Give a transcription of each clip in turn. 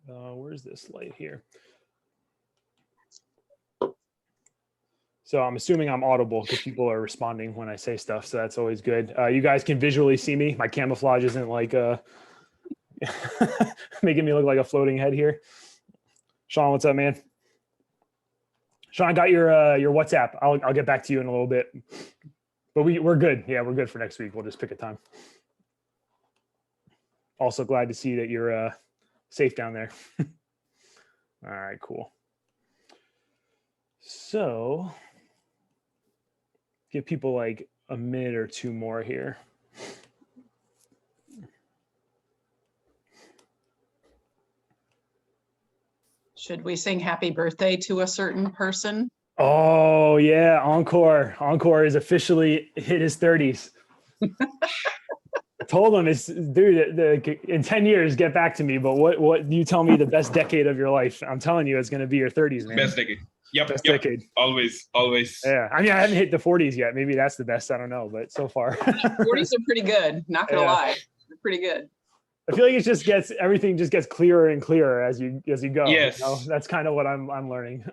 Where's this light here? So I'm assuming I'm audible because people are responding when I say stuff. So that's always good. You guys can visually see me. My camouflage isn't like making me look like a floating head here. Sean, what's up, man? Sean, I got your WhatsApp. I'll get back to you in a little bit. But we're good. Yeah, we're good for next week. We'll just pick a time. Also glad to see that you're safe down there. All right, cool. So give people like a minute or two more here. Should we sing happy birthday to a certain person? Oh yeah, Encore. Encore is officially hit his 30s. I told him, it's dude, in 10 years, get back to me. But what you tell me the best decade of your life? I'm telling you, it's going to be your 30s, man. Best decade. Yep. Best yep. decade. Always. Yeah. I mean, I haven't hit the 40s yet. Maybe that's the best. I don't know, but so far. 40s are pretty good. Not gonna lie, they're pretty good. I feel like everything just gets clearer and clearer as you go. Yes. You know? That's kind of what I'm learning.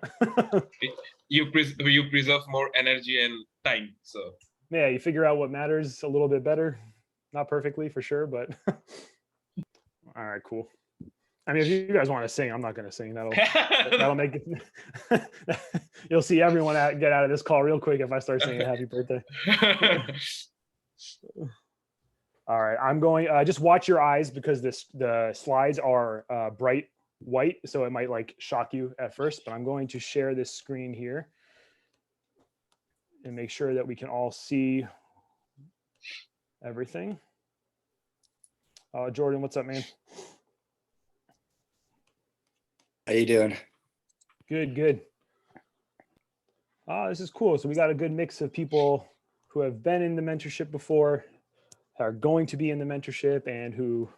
you preserve more energy and time. So yeah, you figure out what matters a little bit better. Not perfectly for sure, but all right, cool. I mean, if you guys want to sing, I'm not going to sing. That'll make it. You'll see everyone get out of this call real quick if I start singing happy birthday. All right, I'm going, just watch your eyes because the slides are bright white, so it might like shock you at first, but I'm going to share this screen here and make sure that we can all see everything. Jordan, what's up, man? How you doing? Good. This is cool. So we got a good mix of people who have been in the mentorship before, are going to be in the mentorship, and who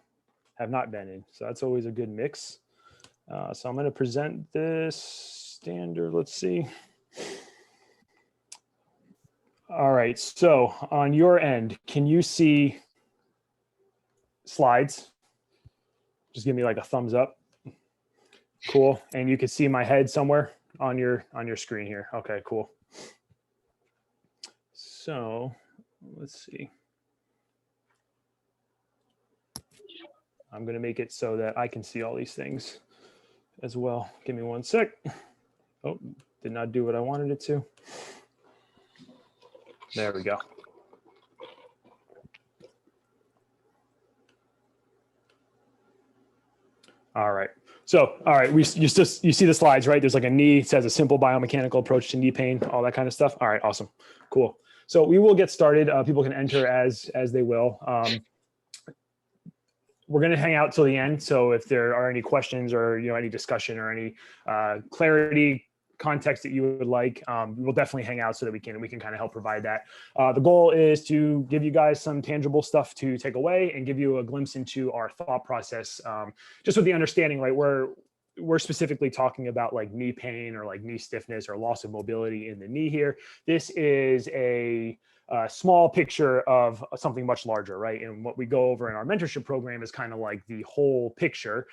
have not been in. So that's always a good mix. So I'm going to present this standard. Let's see. All right. So on your end, can you see slides? Just give me like a thumbs up. Cool. And you can see my head somewhere on your screen here. Okay, cool. So let's see. I'm going to make it so that I can see all these things as well. Give me one sec. Oh, did not do what I wanted it to. There we go. All right. So, all right, you see the slides, right? There's like a knee, it says a simple biomechanical approach to knee pain, all that kind of stuff. All right, awesome, cool. So we will get started. People can enter as they will. We're going to hang out till the end. So if there are any questions or any discussion or any clarity, context that you would like, we'll definitely hang out so that we can kind of help provide that. The goal is to give you guys some tangible stuff to take away and give you a glimpse into our thought process, just with the understanding, right, we're specifically talking about like knee pain or like knee stiffness or loss of mobility in the knee here. This is a small picture of something much larger, right? And what we go over in our mentorship program is kind of like the whole picture.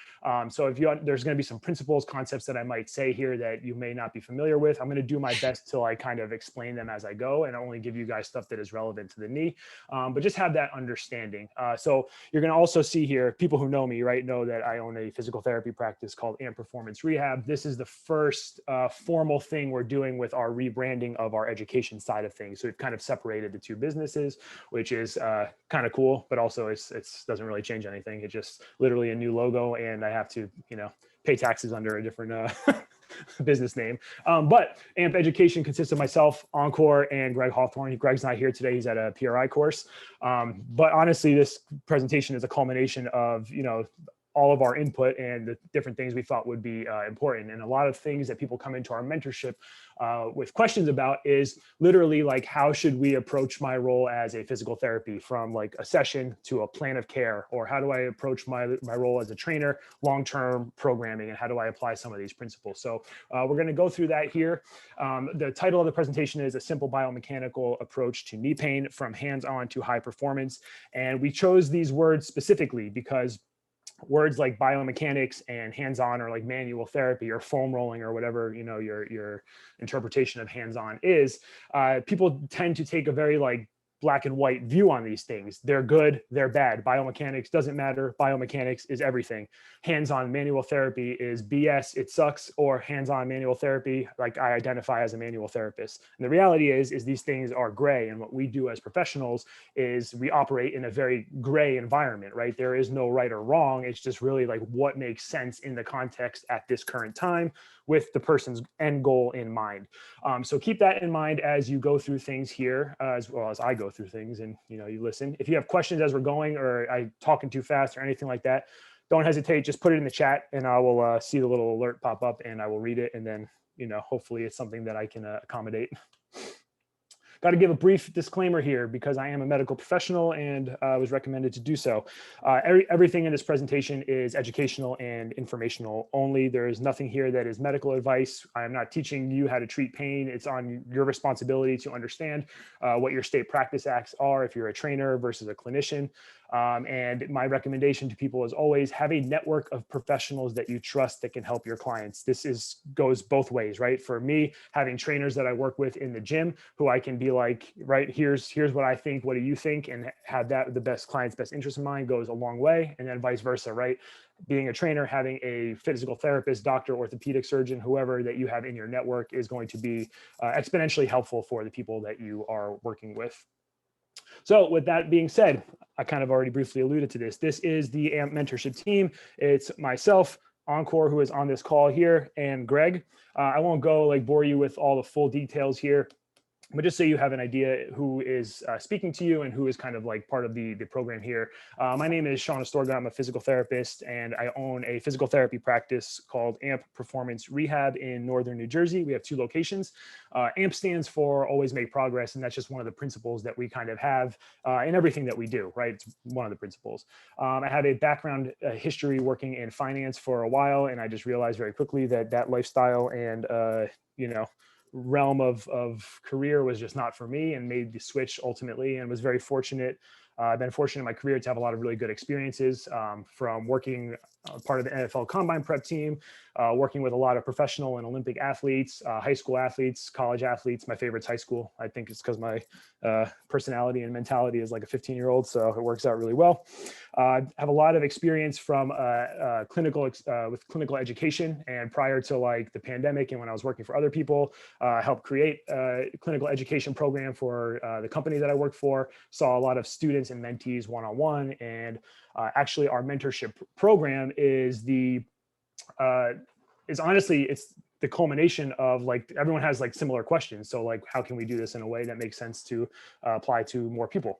So there's going to be some principles, concepts that I might say here that you may not be familiar with. I'm going to do my best to like kind of explain them as I go and only give you guys stuff that is relevant to the knee, but just have that understanding. So you're going to also see here, people who know me, right, know that I own a physical therapy practice called AMP Performance Rehab. This is the first formal thing we're doing with our rebranding of our education side of things. So we've kind of separated the two businesses, which is kind of cool, but also it doesn't really change anything. It's just literally a new logo, and I have to, pay taxes under a different business name. But AMP Education consists of myself, Encore, and Greg Hawthorne. Greg's not here today. He's at a PRI course. But honestly, this presentation is a culmination of, all of our input and the different things we thought would be important. And a lot of things that people come into our mentorship with questions about is literally like, how should we approach my role as a physical therapy, from like a session to a plan of care, or how do I approach my role as a trainer, long-term programming, and how do I apply some of these principles? So we're going to go through that here. The title of the presentation is A Simple Biomechanical Approach to Knee Pain from Hands-On to High Performance. And we chose these words specifically because words like biomechanics and hands-on or like manual therapy or foam rolling or whatever, you know, your interpretation of hands-on is, people tend to take a very like black and white view on these things. They're good, they're bad. Biomechanics doesn't matter. Biomechanics is everything. Hands-on manual therapy is BS, it sucks, or hands-on manual therapy, like I identify as a manual therapist. And the reality is these things are gray. And what we do as professionals is we operate in a very gray environment, right? There is no right or wrong. It's just really like what makes sense in the context at this current time with the person's end goal in mind. So keep that in mind as you go through things here, as well as I go through things and, you know, you listen. If you have questions as we're going or I talking too fast or anything like that, don't hesitate, just put it in the chat and I will see the little alert pop up and I will read it. And then, you know, hopefully it's something that I can accommodate. Got to give a brief disclaimer here because I am a medical professional and was recommended to do so. Everything in this presentation is educational and informational only. There is nothing here that is medical advice. I am not teaching you how to treat pain. It's on your responsibility to understand what your state practice acts are if you're a trainer versus a clinician. And my recommendation to people is always have a network of professionals that you trust that can help your clients. This goes both ways, right? For me, having trainers that I work with in the gym who I can be like, right, here's what I think, what do you think? And have that the best client's best interest in mind goes a long way. And then vice versa, right? Being a trainer, having a physical therapist, doctor, orthopedic surgeon, whoever that you have in your network is going to be exponentially helpful for the people that you are working with. So with that being said, I kind of already briefly alluded to this. This is the AMP mentorship team. It's myself, Encore, who is on this call here, and Greg. I won't go like bore you with all the full details here, but just so you have an idea who is speaking to you and who is kind of like part of the program here. My name is Sean Astorga. I'm a physical therapist and I own a physical therapy practice called AMP Performance Rehab in Northern New Jersey. We have 2 locations. AMP stands for Always Make Progress. And that's just one of the principles that we kind of have in everything that we do, right? It's one of the principles. I had a background history working in finance for a while. And I just realized very quickly that that lifestyle and, you know, realm of career was just not for me and made the switch ultimately and was very fortunate. I've been fortunate in my career to have a lot of really good experiences from working part of the NFL Combine Prep team, working with a lot of professional and Olympic athletes, high school athletes, college athletes. My favorite's high school. I think it's because my personality and mentality is like a 15-year-old, so it works out really well. I have a lot of experience from with clinical education, and prior to like the pandemic and when I was working for other people, helped create a clinical education program for the company that I worked for, saw a lot of students and mentees one-on-one, and actually our mentorship program is honestly, it's the culmination of like, everyone has like similar questions. So like, how can we do this in a way that makes sense to apply to more people?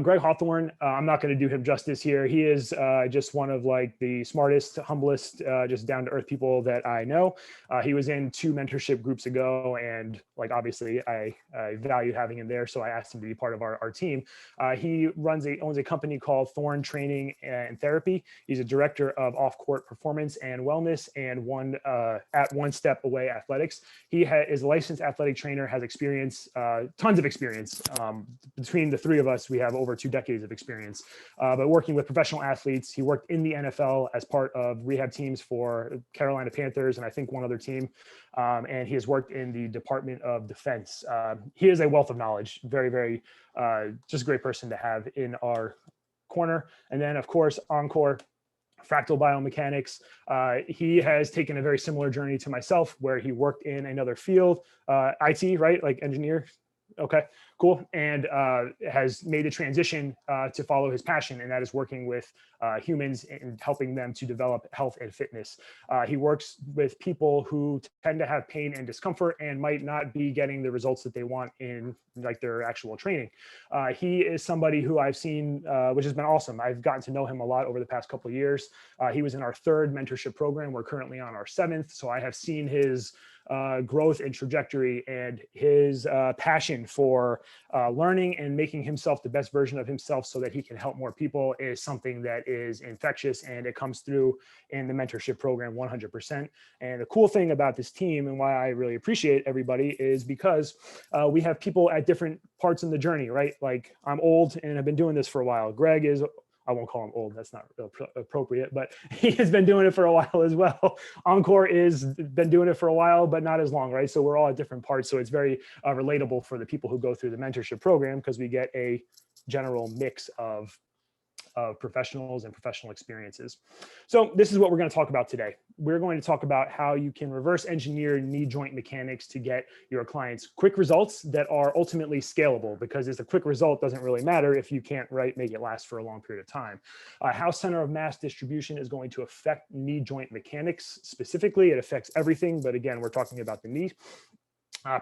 Greg Hawthorne, I'm not going to do him justice here. He is just one of like the smartest, humblest, just down to earth people that I know. He was in 2 mentorship groups ago, and like obviously I value having him there, so I asked him to be part of our team. He owns a company called Thorn Training and Therapy. He's a director of off-court performance and wellness and at One Step Away Athletics. He is a licensed athletic trainer, has experience, tons of experience. Between the 3 of us, we have over 2 decades of experience, but working with professional athletes. He worked in the NFL as part of rehab teams for Carolina Panthers and I think one other team. And he has worked in the Department of Defense. He is a wealth of knowledge, very, very, just a great person to have in our corner. And then of course, Encore, Fractal Biomechanics. He has taken a very similar journey to myself where he worked in another field, IT, right? Like engineer. Okay, cool. And has made a transition to follow his passion, and that is working with humans and helping them to develop health and fitness. He works with people who tend to have pain and discomfort and might not be getting the results that they want in like their actual training. He is somebody who I've seen, which has been awesome. I've gotten to know him a lot over the past couple of years. He was in our 3rd mentorship program. We're currently on our 7th. So I have seen his growth and trajectory, and his passion for learning and making himself the best version of himself so that he can help more people is something that is infectious, and it comes through in the mentorship program 100%. And the cool thing about this team and why I really appreciate everybody is because we have people at different parts in the journey, right? Like I'm old and I've been doing this for a while. Greg is I won't call him old, that's not appropriate, but he has been doing it for a while as well. Encore is been doing it for a while, but not as long, right? So we're all at different parts. So it's very relatable for the people who go through the mentorship program, because we get a general mix of professionals and professional experiences. So this is what we're going to talk about today. We're going to talk about how you can reverse engineer knee joint mechanics to get your clients quick results that are ultimately scalable, because it's a quick result doesn't really matter if you can't make it last for a long period of time. How center of mass distribution is going to affect knee joint mechanics specifically. It affects everything, but again, we're talking about the knee.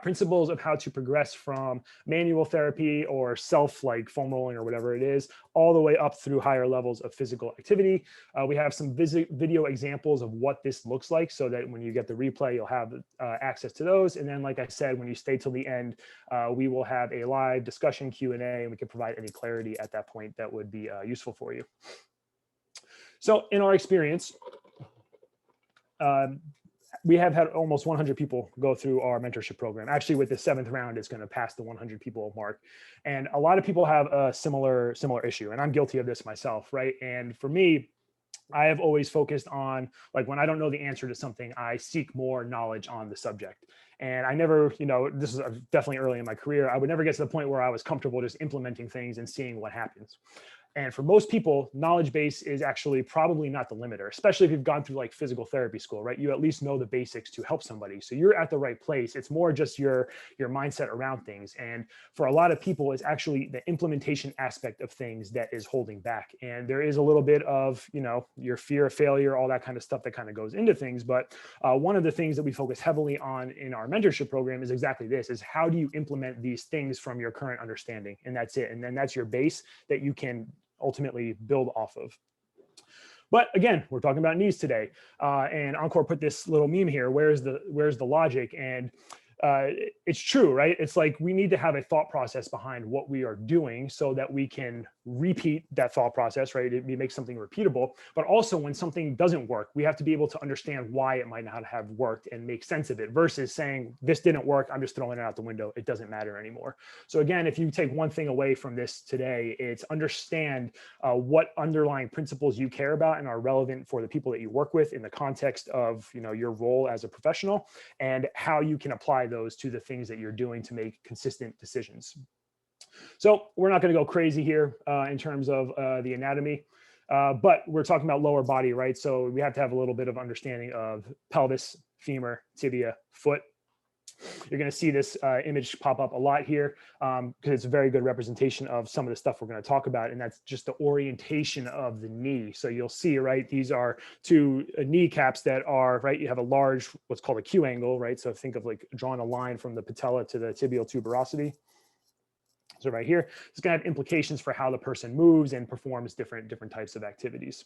Principles of how to progress from manual therapy or self, like foam rolling or whatever it is, all the way up through higher levels of physical activity. We have some video examples of what this looks like, so that when you get the replay, you'll have access to those. And then, like I said, when you stay till the end, we will have a live discussion Q&A, and we can provide any clarity at that point that would be useful for you. So in our experience, we have had almost 100 people go through our mentorship program. Actually, with the 7th round, it's going to pass the 100 people mark. And a lot of people have a similar issue, and I'm guilty of this myself, right? And for me, I have always focused on, like, when I don't know the answer to something, I seek more knowledge on the subject. And I never, this is definitely early in my career, I would never get to the point where I was comfortable just implementing things and seeing what happens. And for most people, knowledge base is actually probably not the limiter, especially if you've gone through like physical therapy school, right? You at least know the basics to help somebody. So you're at the right place. It's more just your mindset around things. And for a lot of people, it's actually the implementation aspect of things that is holding back. And there is a little bit of, your fear of failure, all that kind of stuff that kind of goes into things. But one of the things that we focus heavily on in our mentorship program is exactly this, is how do you implement these things from your current understanding? And that's it. And then that's your base that you can ultimately build off of. But again, we're talking about knees today, and Encore put this little meme here. Where's the logic? And it's true, right? It's like we need to have a thought process behind what we are doing so that we can repeat that thought process, right? It makes something repeatable. But also, when something doesn't work, we have to be able to understand why it might not have worked and make sense of it, versus saying, this didn't work, I'm just throwing it out the window, it doesn't matter anymore. So again, if you take one thing away from this today, it's understand what underlying principles you care about and are relevant for the people that you work with in the context of your role as a professional, and how you can apply those to the things that you're doing to make consistent decisions. So we're not going to go crazy here in terms of the anatomy, but we're talking about lower body, right? So we have to have a little bit of understanding of pelvis, femur, tibia, foot. You're going to see this image pop up a lot here because it's a very good representation of some of the stuff we're going to talk about, and that's just the orientation of the knee. So you'll see, right, these are two kneecaps that are, right, you have a large, what's called a Q angle, right? So think of like drawing a line from the patella to the tibial tuberosity. So right here, it's going to have implications for how the person moves and performs different types of activities.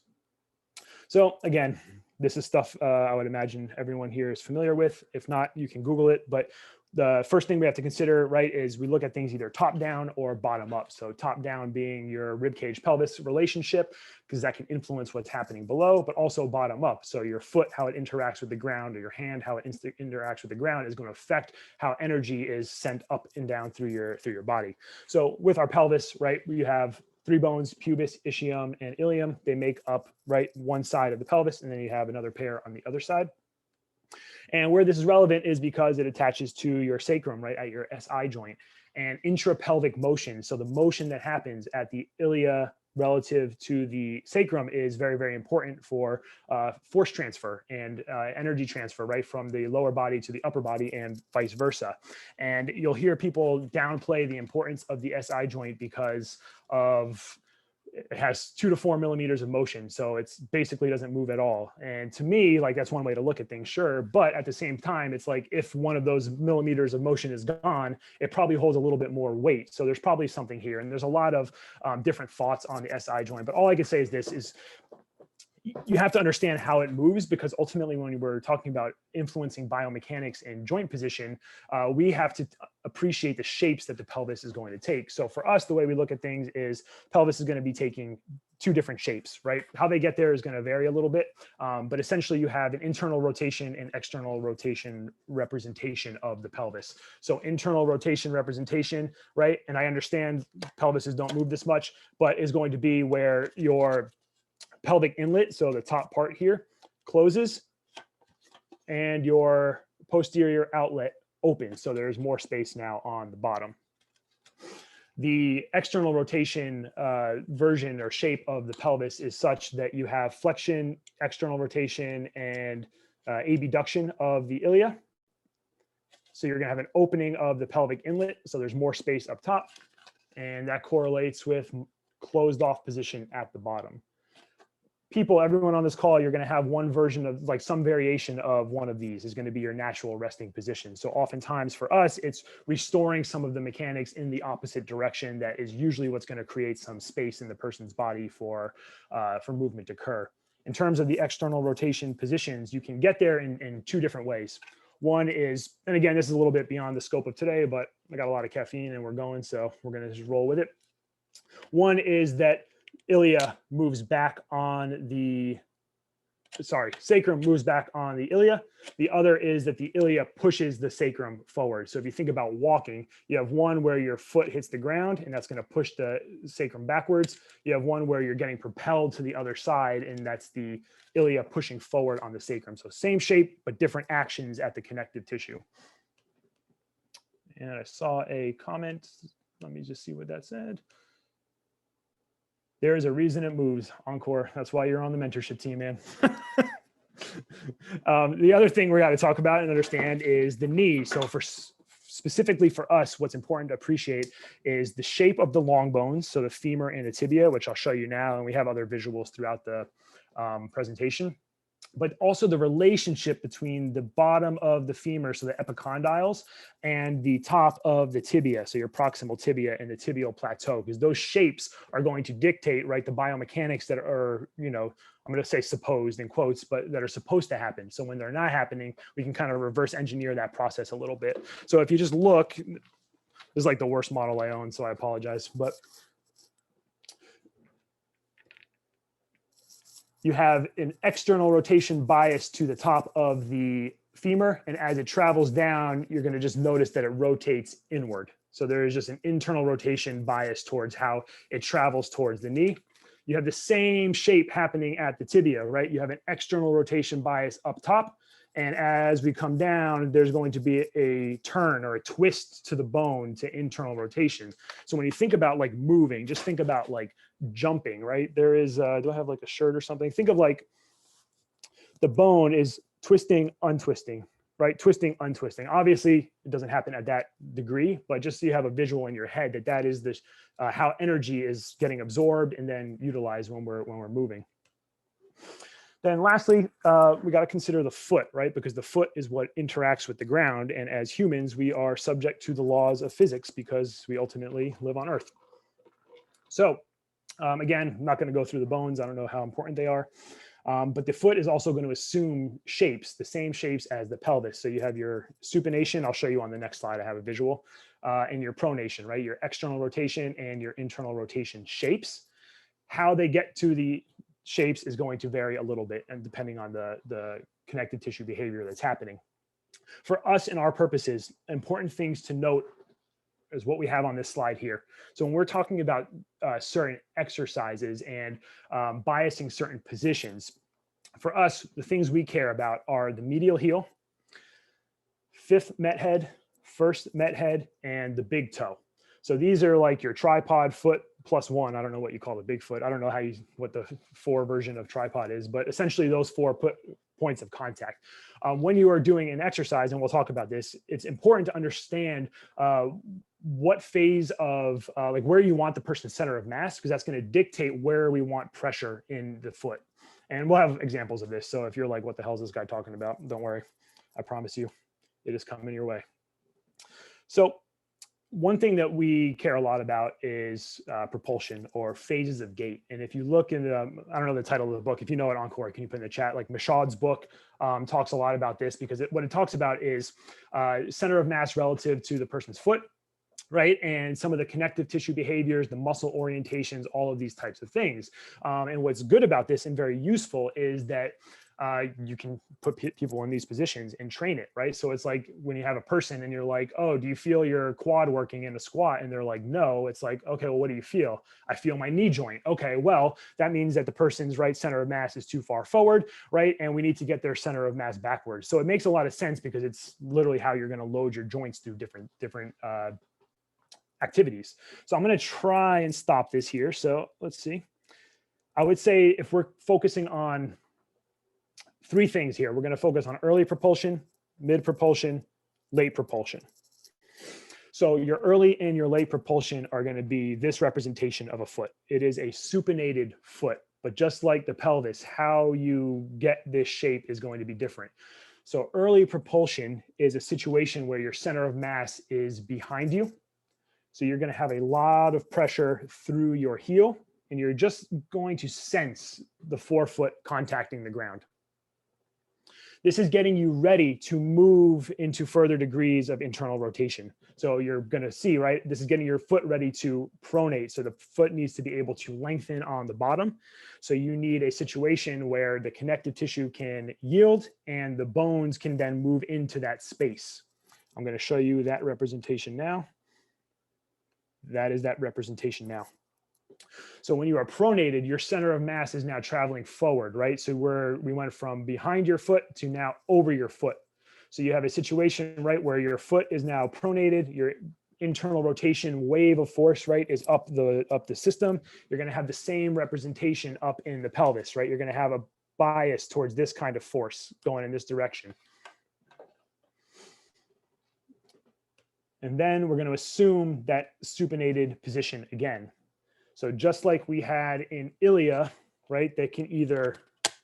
So again, this is stuff I would imagine everyone here is familiar with. If not, you can Google it. But the first thing we have to consider, right, is we look at things either top down or bottom up. So top down being your rib cage pelvis relationship, because that can influence what's happening below, but also bottom up. So your foot, how it interacts with the ground, or your hand, how it interacts with the ground, is going to affect how energy is sent up and down through your body. So with our pelvis, right, we have 3 bones, pubis, ischium, and ilium. They make up, right, one side of the pelvis, and then you have another pair on the other side. And where this is relevant is because it attaches to your sacrum, right, at your SI joint, and intrapelvic motion. So the motion that happens at the ilia relative to the sacrum is very, very important for force transfer and energy transfer, right, from the lower body to the upper body and vice versa. And you'll hear people downplay the importance of the SI joint because of it has 2 to 4 millimeters of motion. So it's basically doesn't move at all. And to me, like, that's one way to look at things, sure. But at the same time, it's like, if one of those millimeters of motion is gone, it probably holds a little bit more weight. So there's probably something here. And there's a lot of different thoughts on the SI joint. But all I can say is this is, you have to understand how it moves, because ultimately when we're talking about influencing biomechanics and joint position, we have to appreciate the shapes that the pelvis is going to take. So for us, the way we look at things is pelvis is going to be taking two different shapes, right? How they get there is going to vary a little bit, but essentially you have an internal rotation and external rotation representation of the pelvis. So internal rotation representation, right? And I understand pelvises don't move this much, but is going to be where your pelvic inlet, so the top part here, closes and your posterior outlet opens. So there's more space now on the bottom. The external rotation version or shape of the pelvis is such that you have flexion, external rotation, and abduction of the ilia. So you're going to have an opening of the pelvic inlet. So there's more space up top, and that correlates with closed off position at the bottom. Everyone on this call, you're going to have one version of like some variation of one of these is going to be your natural resting position. So oftentimes for us, it's restoring some of the mechanics in the opposite direction. That is usually what's going to create some space in the person's body for movement to occur. In terms of the external rotation positions, you can get there in two different ways. One is, and again, this is a little bit beyond the scope of today, but I got a lot of caffeine and we're going, so we're going to just roll with it. One is that ilia moves back on the, sacrum moves back on the ilia. The other is that the ilia pushes the sacrum forward. So if you think about walking, you have one where your foot hits the ground and that's going to push the sacrum backwards. You have one where you're getting propelled to the other side and that's the ilia pushing forward on the sacrum. So same shape, but different actions at the connective tissue. And I saw a comment. Let me just see what that said. There is a reason it moves, Encore. That's why you're on the mentorship team, man. The other thing we got to talk about and understand is the knee. So specifically for us, what's important to appreciate is the shape of the long bones. So the femur and the tibia, which I'll show you now. And we have other visuals throughout the presentation. But also the relationship between the bottom of the femur, so the epicondyles, and the top of the tibia, so your proximal tibia and the tibial plateau, because those shapes are going to dictate, right, the biomechanics that are, you know, I'm going to say supposed in quotes, but that are supposed to happen. So when they're not happening, we can kind of reverse engineer that process a little bit. So if you just look, this is like the worst model I own, so I apologize, but you have an external rotation bias to the top of the femur. And as it travels down, you're going to just notice that it rotates inward. So there is just an internal rotation bias towards how it travels towards the knee. You have the same shape happening at the tibia, right? You have an external rotation bias up top. And as we come down, there's going to be a turn or a twist to the bone to internal rotation. So when you think about like moving, just think about like jumping, right? There is, do I have like a shirt or something? Think of like the bone is twisting, untwisting, right? Twisting, untwisting. Obviously, it doesn't happen at that degree, but just so you have a visual in your head that that is this, how energy is getting absorbed and then utilized when we're moving. Then lastly, we got to consider the foot, right? Because the foot is what interacts with the ground. And as humans, we are subject to the laws of physics because we ultimately live on Earth. So again, I'm not going to go through the bones. I don't know how important they are. But the foot is also going to assume shapes, the same shapes as the pelvis. So you have your supination. I'll show you on the next slide. I have a visual. And your pronation, right? Your external rotation and your internal rotation shapes. How they get to the shapes is going to vary a little bit and depending on the connective tissue behavior that's happening. For us and our purposes, important things to note is what we have on this slide here. So when we're talking about certain exercises and biasing certain positions, for us, the things we care about are the medial heel, fifth met head, first met head, and the big toe. So these are like your tripod foot plus one. I don't know what you call the big foot. I don't know what the 4 version of tripod is, but essentially those 4 points of contact. When you are doing an exercise, and we'll talk about this, it's important to understand what phase of like where you want the person's center of mass, because that's going to dictate where we want pressure in the foot. And we'll have examples of this. So if you're like, what the hell is this guy talking about? Don't worry. I promise you, it is coming your way. So one thing that we care a lot about is propulsion or phases of gait. And if you look in the, I don't know the title of the book, if you know it, Encore, can you put in the chat? Like Michaud's book talks a lot about this because what it talks about is center of mass relative to the person's foot. right? And some of the connective tissue behaviors, the muscle orientations, all of these types of things. And what's good about this and very useful is that you can put people in these positions and train it, right? So it's like when you have a person and you're like, oh, do you feel your quad working in a squat? And they're like, no. It's like, okay, well, what do you feel? I feel my knee joint. Okay, well, that means that the person's right center of mass is too far forward, right? And we need to get their center of mass backwards. So it makes a lot of sense because it's literally how you're going to load your joints through different activities. So I'm going to try and stop this here. So let's see. I would say if we're focusing on three things here, we're going to focus on early propulsion, mid propulsion, late propulsion. So your early and your late propulsion are going to be this representation of a foot. It is a supinated foot, but just like the pelvis, how you get this shape is going to be different. So early propulsion is a situation where your center of mass is behind you. So you're going to have a lot of pressure through your heel, and you're just going to sense the forefoot contacting the ground. This is getting you ready to move into further degrees of internal rotation. So you're going to see, right? This is getting your foot ready to pronate. So the foot needs to be able to lengthen on the bottom. So you need a situation where the connective tissue can yield and the bones can then move into that space. I'm going to show you that representation now. That is that representation now. So when you are pronated, your center of mass is now traveling forward, right? So we went from behind your foot to now over your foot. So you have a situation, right, where your foot is now pronated, your internal rotation wave of force, right, is up the system. You're going to have the same representation up in the pelvis, right? You're going to have a bias towards this kind of force going in this direction. And then we're going to assume that supinated position again. So just like we had in ilia, right, that can either,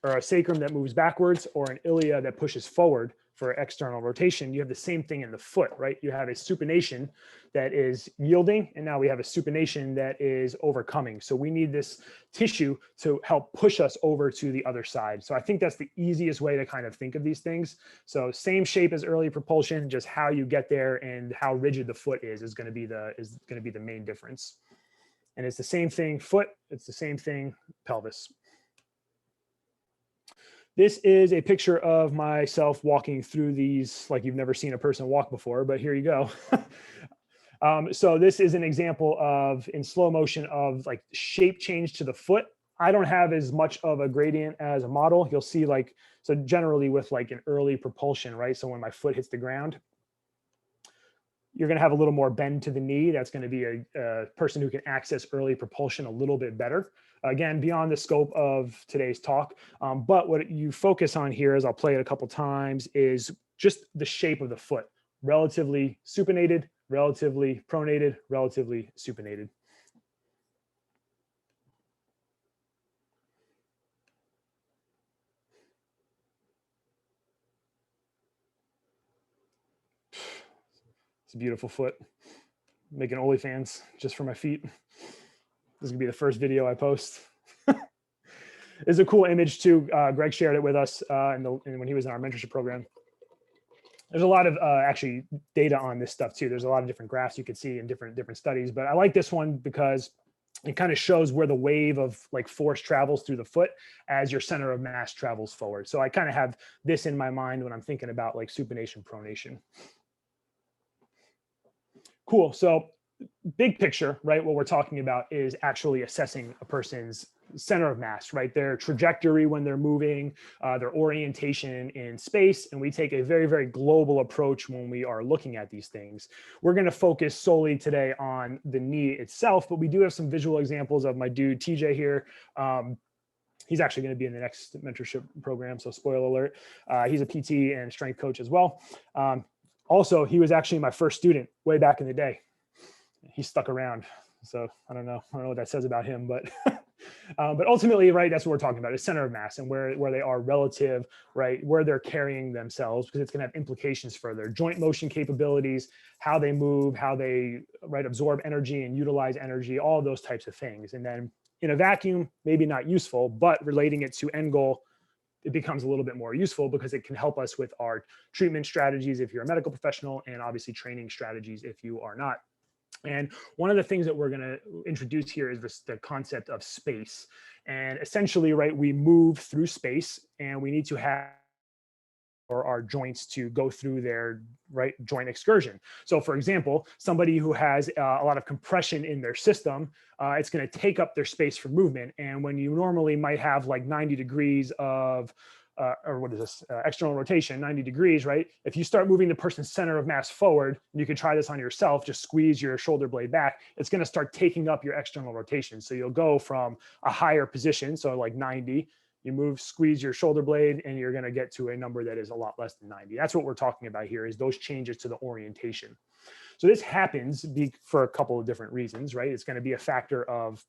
or a sacrum that moves backwards or an ilia that pushes forward for external rotation, you have the same thing in the foot, right? You have a supination that is yielding, and now we have a supination that is overcoming. So we need this tissue to help push us over to the other side. So I think that's the easiest way to kind of think of these things. So same shape as early propulsion, just how you get there and how rigid the foot is going to be the main difference. And it's the same thing foot, it's the same thing pelvis. This is a picture of myself walking through these like you've never seen a person walk before, but here you go. So this is an example of in slow motion of like shape change to the foot. I don't have as much of a gradient as a model. You'll see like, so generally with like an early propulsion, right? So when my foot hits the ground, you're going to have a little more bend to the knee. That's going to be a person who can access early propulsion a little bit better. Again, beyond the scope of today's talk. But what you focus on here, as I'll play it a couple times, is just the shape of the foot. Relatively supinated, relatively pronated, relatively supinated. It's a beautiful foot. Making OnlyFans just for my feet. This is gonna be the first video I post. It's a cool image too. Greg shared it with us when he was in our mentorship program. There's a lot of actually data on this stuff too. There's a lot of different graphs you could see in different studies, but I like this one because it kind of shows where the wave of like force travels through the foot as your center of mass travels forward. So I kind of have this in my mind when I'm thinking about like supination, pronation. Cool. So big picture, right? What we're talking about is actually assessing a person's center of mass, right? Their trajectory when they're moving, their orientation in space. And we take a very, very global approach when we are looking at these things. We're going to focus solely today on the knee itself, but we do have some visual examples of my dude, TJ here. He's actually going to be in the next mentorship program. So spoiler alert, he's a PT and strength coach as well. Also, he was actually my first student way back in the day. He stuck around. So I don't know what that says about him, but but ultimately, right, that's what we're talking about is center of mass and where they are relative, right, where they're carrying themselves, because it's going to have implications for their joint motion capabilities, how they move, how they, right, absorb energy and utilize energy, all those types of things. And then in a vacuum, maybe not useful, but relating it to end goal, it becomes a little bit more useful because it can help us with our treatment strategies if you're a medical professional, and obviously training strategies if you are not. And one of the things that we're going to introduce here is the concept of space. And essentially, right, we move through space and we need to have our joints to go through their joint excursion. So for example, somebody who has a lot of compression in their system, it's going to take up their space for movement. And when you normally might have like 90 degrees of or what is this, external rotation, 90 degrees, right? If you start moving the person's center of mass forward, you can try this on yourself, just squeeze your shoulder blade back, it's going to start taking up your external rotation. So you'll go from a higher position, so like 90, you move, squeeze your shoulder blade, and you're going to get to a number that is a lot less than 90. That's what we're talking about here, is those changes to the orientation. So this happens for a couple of different reasons, right? It's going to be a factor of,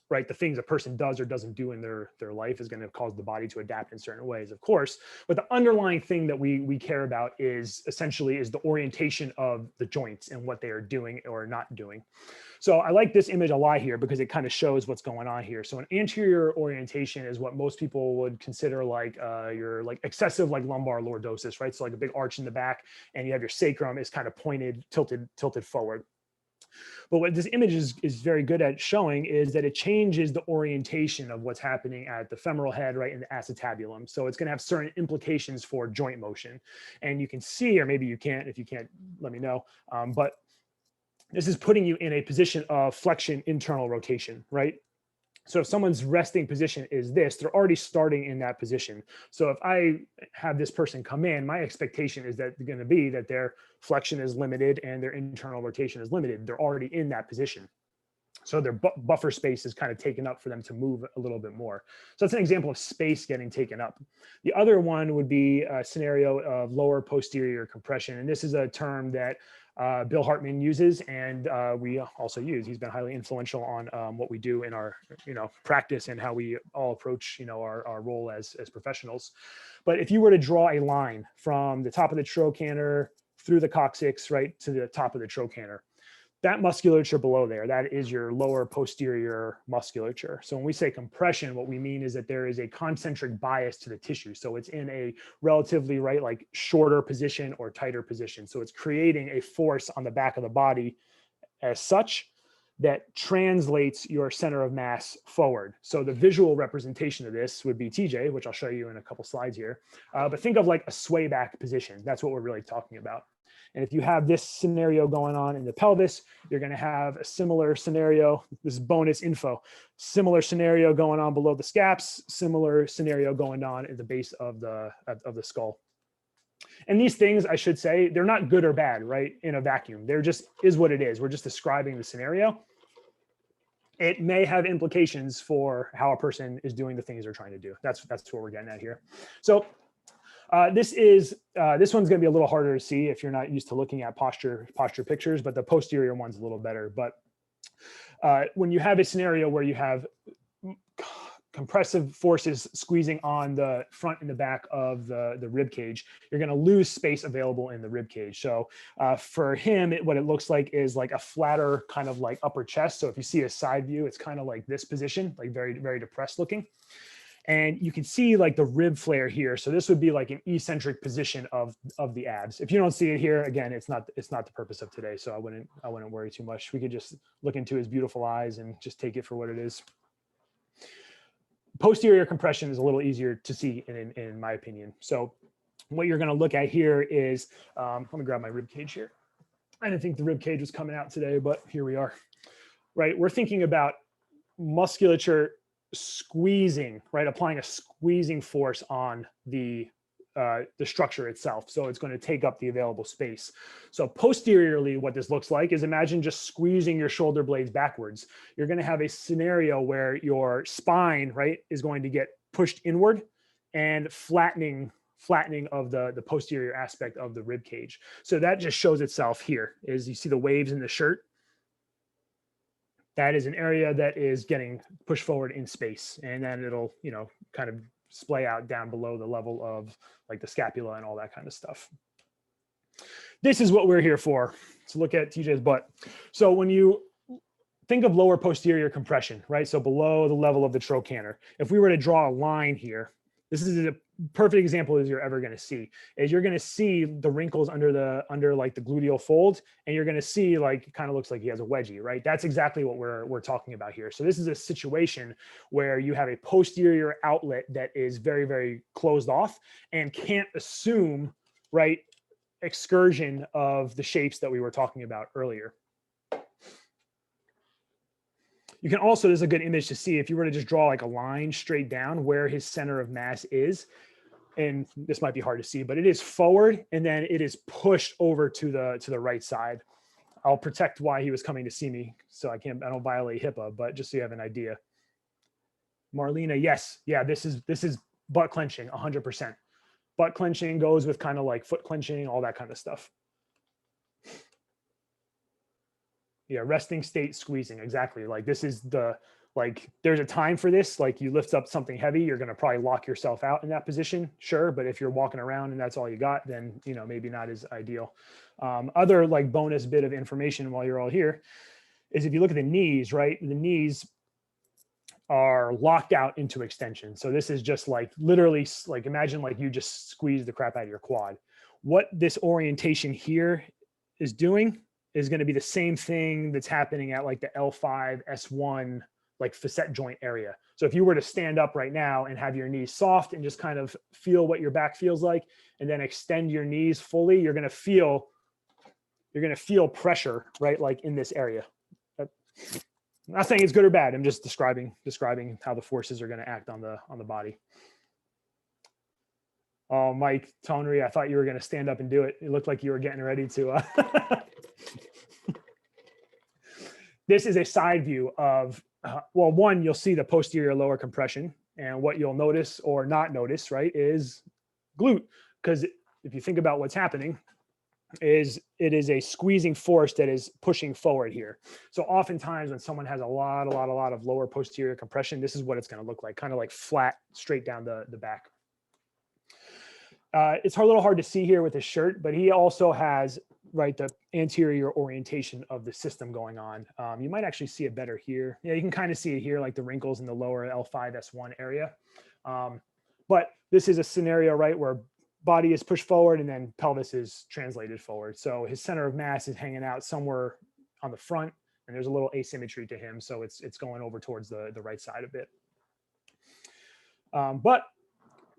right, the things a person does or doesn't do in their life is going to cause the body to adapt in certain ways, of course. But the underlying thing that we care about is essentially is the orientation of the joints and what they are doing or not doing. So I like this image a lot here because it kind of shows what's going on here. So an anterior orientation is what most people would consider like your like excessive like lumbar lordosis, right? So like a big arch in the back, and you have your sacrum is kind of pointed, tilted forward. But what this image is very good at showing is that it changes the orientation of what's happening at the femoral head, right, in the acetabulum. So it's going to have certain implications for joint motion. And you can see, or maybe you can't, if you can't, let me know. But this is putting you in a position of flexion internal rotation, right? So if someone's resting position is this, they're already starting in that position. So if I have this person come in, my expectation is that they're going to be that their flexion is limited and their internal rotation is limited. They're already in that position. So their buffer space is kind of taken up for them to move a little bit more. So that's an example of space getting taken up. The other one would be a scenario of lower posterior compression. And this is a term that Bill Hartman uses, and we also use. He's been highly influential on what we do in our practice and how we all approach our role as professionals. But if you were to draw a line from the top of the trochanter through the coccyx right to the top of the trochanter, that musculature below there, that is your lower posterior musculature. So when we say compression, what we mean is that there is a concentric bias to the tissue. So it's in a relatively like shorter position or tighter position. So it's creating a force on the back of the body as such that translates your center of mass forward. So the visual representation of this would be TJ, which I'll show you in a couple slides here. But think of like a sway back position. That's what we're really talking about. And if you have this scenario going on in the pelvis, you're going to have a similar scenario. This is bonus info. Similar scenario going on below the scaps. Similar scenario going on at the base of the skull. And these things, I should say, they're not good or bad, right? In a vacuum, they're just is what it is. We're just describing the scenario. It may have implications for how a person is doing the things they're trying to do. That's what we're getting at here. So. This one's going to be a little harder to see if you're not used to looking at posture pictures, but the posterior one's a little better. But when you have a scenario where you have compressive forces squeezing on the front and the back of the rib cage, you're going to lose space available in the rib cage. So for him, what it looks like is like a flatter kind of like upper chest. So if you see a side view, it's kind of like this position, like very, very depressed looking. And you can see like the rib flare here. So this would be like an eccentric position of the abs. If you don't see it here, again, it's not the purpose of today. So I wouldn't worry too much. We could just look into his beautiful eyes and just take it for what it is. Posterior compression is a little easier to see in my opinion. So what you're going to look at here is, let me grab my rib cage here. I didn't think the rib cage was coming out today, but here we are, right? We're thinking about musculature squeezing, right? Applying a squeezing force on the structure itself. So it's going to take up the available space. So posteriorly, what this looks like is imagine just squeezing your shoulder blades backwards. You're going to have a scenario where your spine, right, is going to get pushed inward and flattening of the posterior aspect of the rib cage. So that just shows itself here is you see the waves in the shirt. That is an area that is getting pushed forward in space, and then it'll, kind of splay out down below the level of like the scapula and all that kind of stuff. This is what we're here for. To look at TJ's butt. So when you think of lower posterior compression, right? So below the level of the trochanter, if we were to draw a line here, this perfect example is you're ever going to see is you're going to see the wrinkles under like the gluteal fold, and you're going to see like it kind of looks like he has a wedgie, right? That's exactly what we're talking about here. So this is a situation where you have a posterior outlet that is very, very closed off and can't assume, right, excursion of the shapes that we were talking about earlier. You can also, this is a good image to see if you were to just draw like a line straight down where his center of mass is. And this might be hard to see, but it is forward and then it is pushed over to the right side. I'll protect why he was coming to see me, so I don't violate HIPAA, but just so you have an idea. Marlena, yes, yeah, this is butt clenching, 100%. Butt clenching goes with kind of like foot clenching, all that kind of stuff. Yeah, resting state squeezing, exactly. Like this is there's a time for this. Like you lift up something heavy, you're gonna probably lock yourself out in that position, sure. But if you're walking around and that's all you got, then maybe not as ideal. Other like bonus bit of information while you're all here is if you look at the knees, right? The knees are locked out into extension. So this is just like literally like imagine like you just squeeze the crap out of your quad. What this orientation here is doing is going to be the same thing that's happening at like the L5, S1, like facet joint area. So if you were to stand up right now and have your knees soft and just kind of feel what your back feels like, and then extend your knees fully, you're going to feel pressure, right? Like in this area. I'm not saying it's good or bad. I'm just describing how the forces are going to act on the body. Oh, Mike Tonry, I thought you were going to stand up and do it. It looked like you were getting ready to. This is a side view of, well, one, you'll see the posterior lower compression, and what you'll notice or not notice, right, is glute. Because if you think about what's happening, it is a squeezing force that is pushing forward here. So oftentimes when someone has a lot of lower posterior compression, this is what it's going to look like, kind of like flat, straight down the back. It's a little hard to see here with his shirt, but he also has, right, the anterior orientation of the system going on. You might actually see it better here. Yeah, you can kind of see it here, like the wrinkles in the lower L5, S1 area. But this is a scenario, right, where body is pushed forward and then pelvis is translated forward. So his center of mass is hanging out somewhere on the front, and there's a little asymmetry to him. So it's going over towards the right side a bit. But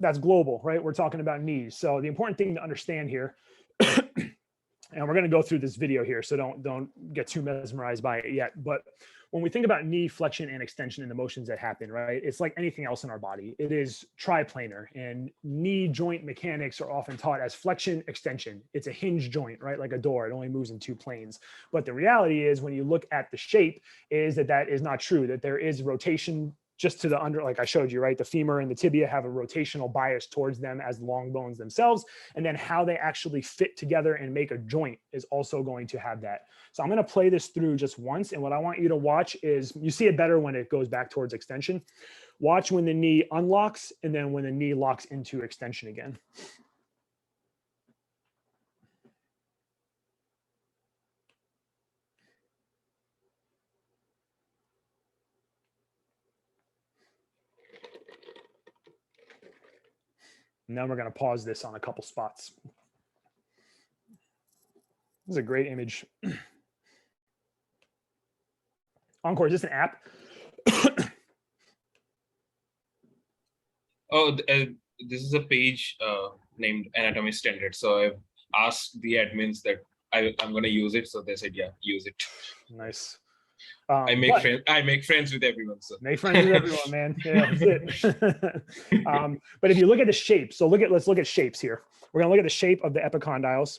that's global, right? We're talking about knees. So the important thing to understand here, and we're going to go through this video here, so don't get too mesmerized by it yet. But when we think about knee flexion and extension and the motions that happen, right, it's like anything else in our body. It is triplanar, and knee joint mechanics are often taught as flexion, extension. It's a hinge joint, right? Like a door, it only moves in two planes. But the reality is when you look at the shape is that is not true, that there is rotation just to the under, like I showed you, right? The femur and the tibia have a rotational bias towards them as long bones themselves. And then how they actually fit together and make a joint is also going to have that. So I'm going to play this through just once. And what I want you to watch is, you see it better when it goes back towards extension. Watch when the knee unlocks and then when the knee locks into extension again. And then we're going to pause this on a couple spots. This is a great image. Encore, is this an app? Oh, this is a page named Anatomy Standard. So I've asked the admins that I'm going to use it. So they said, yeah, use it. Nice. I make friends with everyone. So make friends with everyone, man. Yeah, that's it. But if you look at the shape, so let's look at shapes here. We're going to look at the shape of the epicondyles,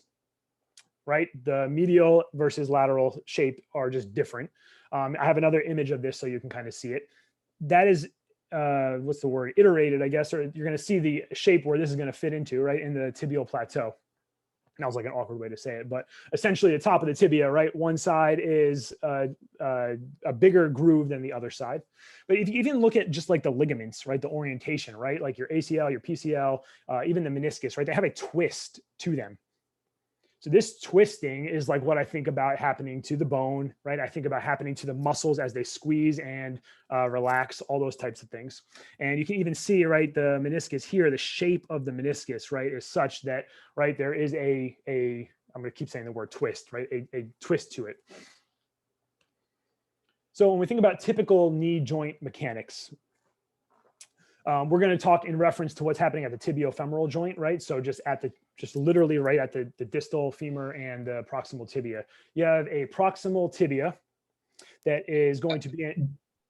right? The medial versus lateral shape are just different. I have another image of this so you can kind of see it. That is, what's the word? Iterated, I guess, or you're going to see the shape where this is going to fit into, right, in the tibial plateau. And that was like an awkward way to say it, but essentially the top of the tibia, right? One side is a bigger groove than the other side. But if you even look at just like the ligaments, right? The orientation, right? Like your ACL, your PCL, even the meniscus, right? They have a twist to them. So this twisting is like what I think about happening to the bone, right? I think about happening to the muscles as they squeeze and relax, all those types of things. And you can even see, right, the meniscus here, the shape of the meniscus, right, is such that, right, there is I'm going to keep saying the word twist, right, a twist to it. So when we think about typical knee joint mechanics, we're going to talk in reference to what's happening at the tibiofemoral joint, right? So just literally right at the distal femur and the proximal tibia. You have a proximal tibia that is going to be.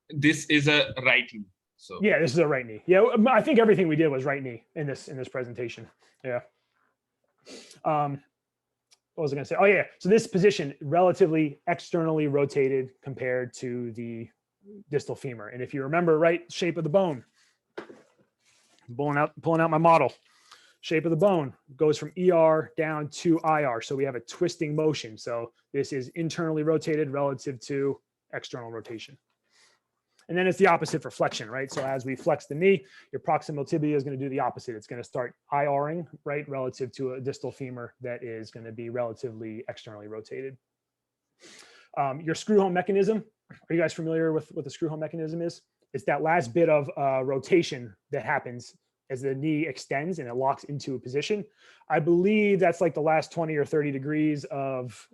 This is a right knee. So yeah, this is a right knee. Yeah, I think everything we did was right knee in this presentation. Yeah. What was I going to say? Oh yeah. So this position relatively externally rotated compared to the distal femur. And if you remember, right, shape of the bone. Pulling out my model. Shape of the bone goes from ER down to IR. So we have a twisting motion. So this is internally rotated relative to external rotation. And then it's the opposite for flexion, right? So as we flex the knee, your proximal tibia is going to do the opposite. It's going to start IRing, right, relative to a distal femur that is going to be relatively externally rotated. Your screw home mechanism. Are you guys familiar with what the screw home mechanism is? It's that last bit of rotation that happens as the knee extends and it locks into a position. I believe that's like the last 20 or 30 degrees of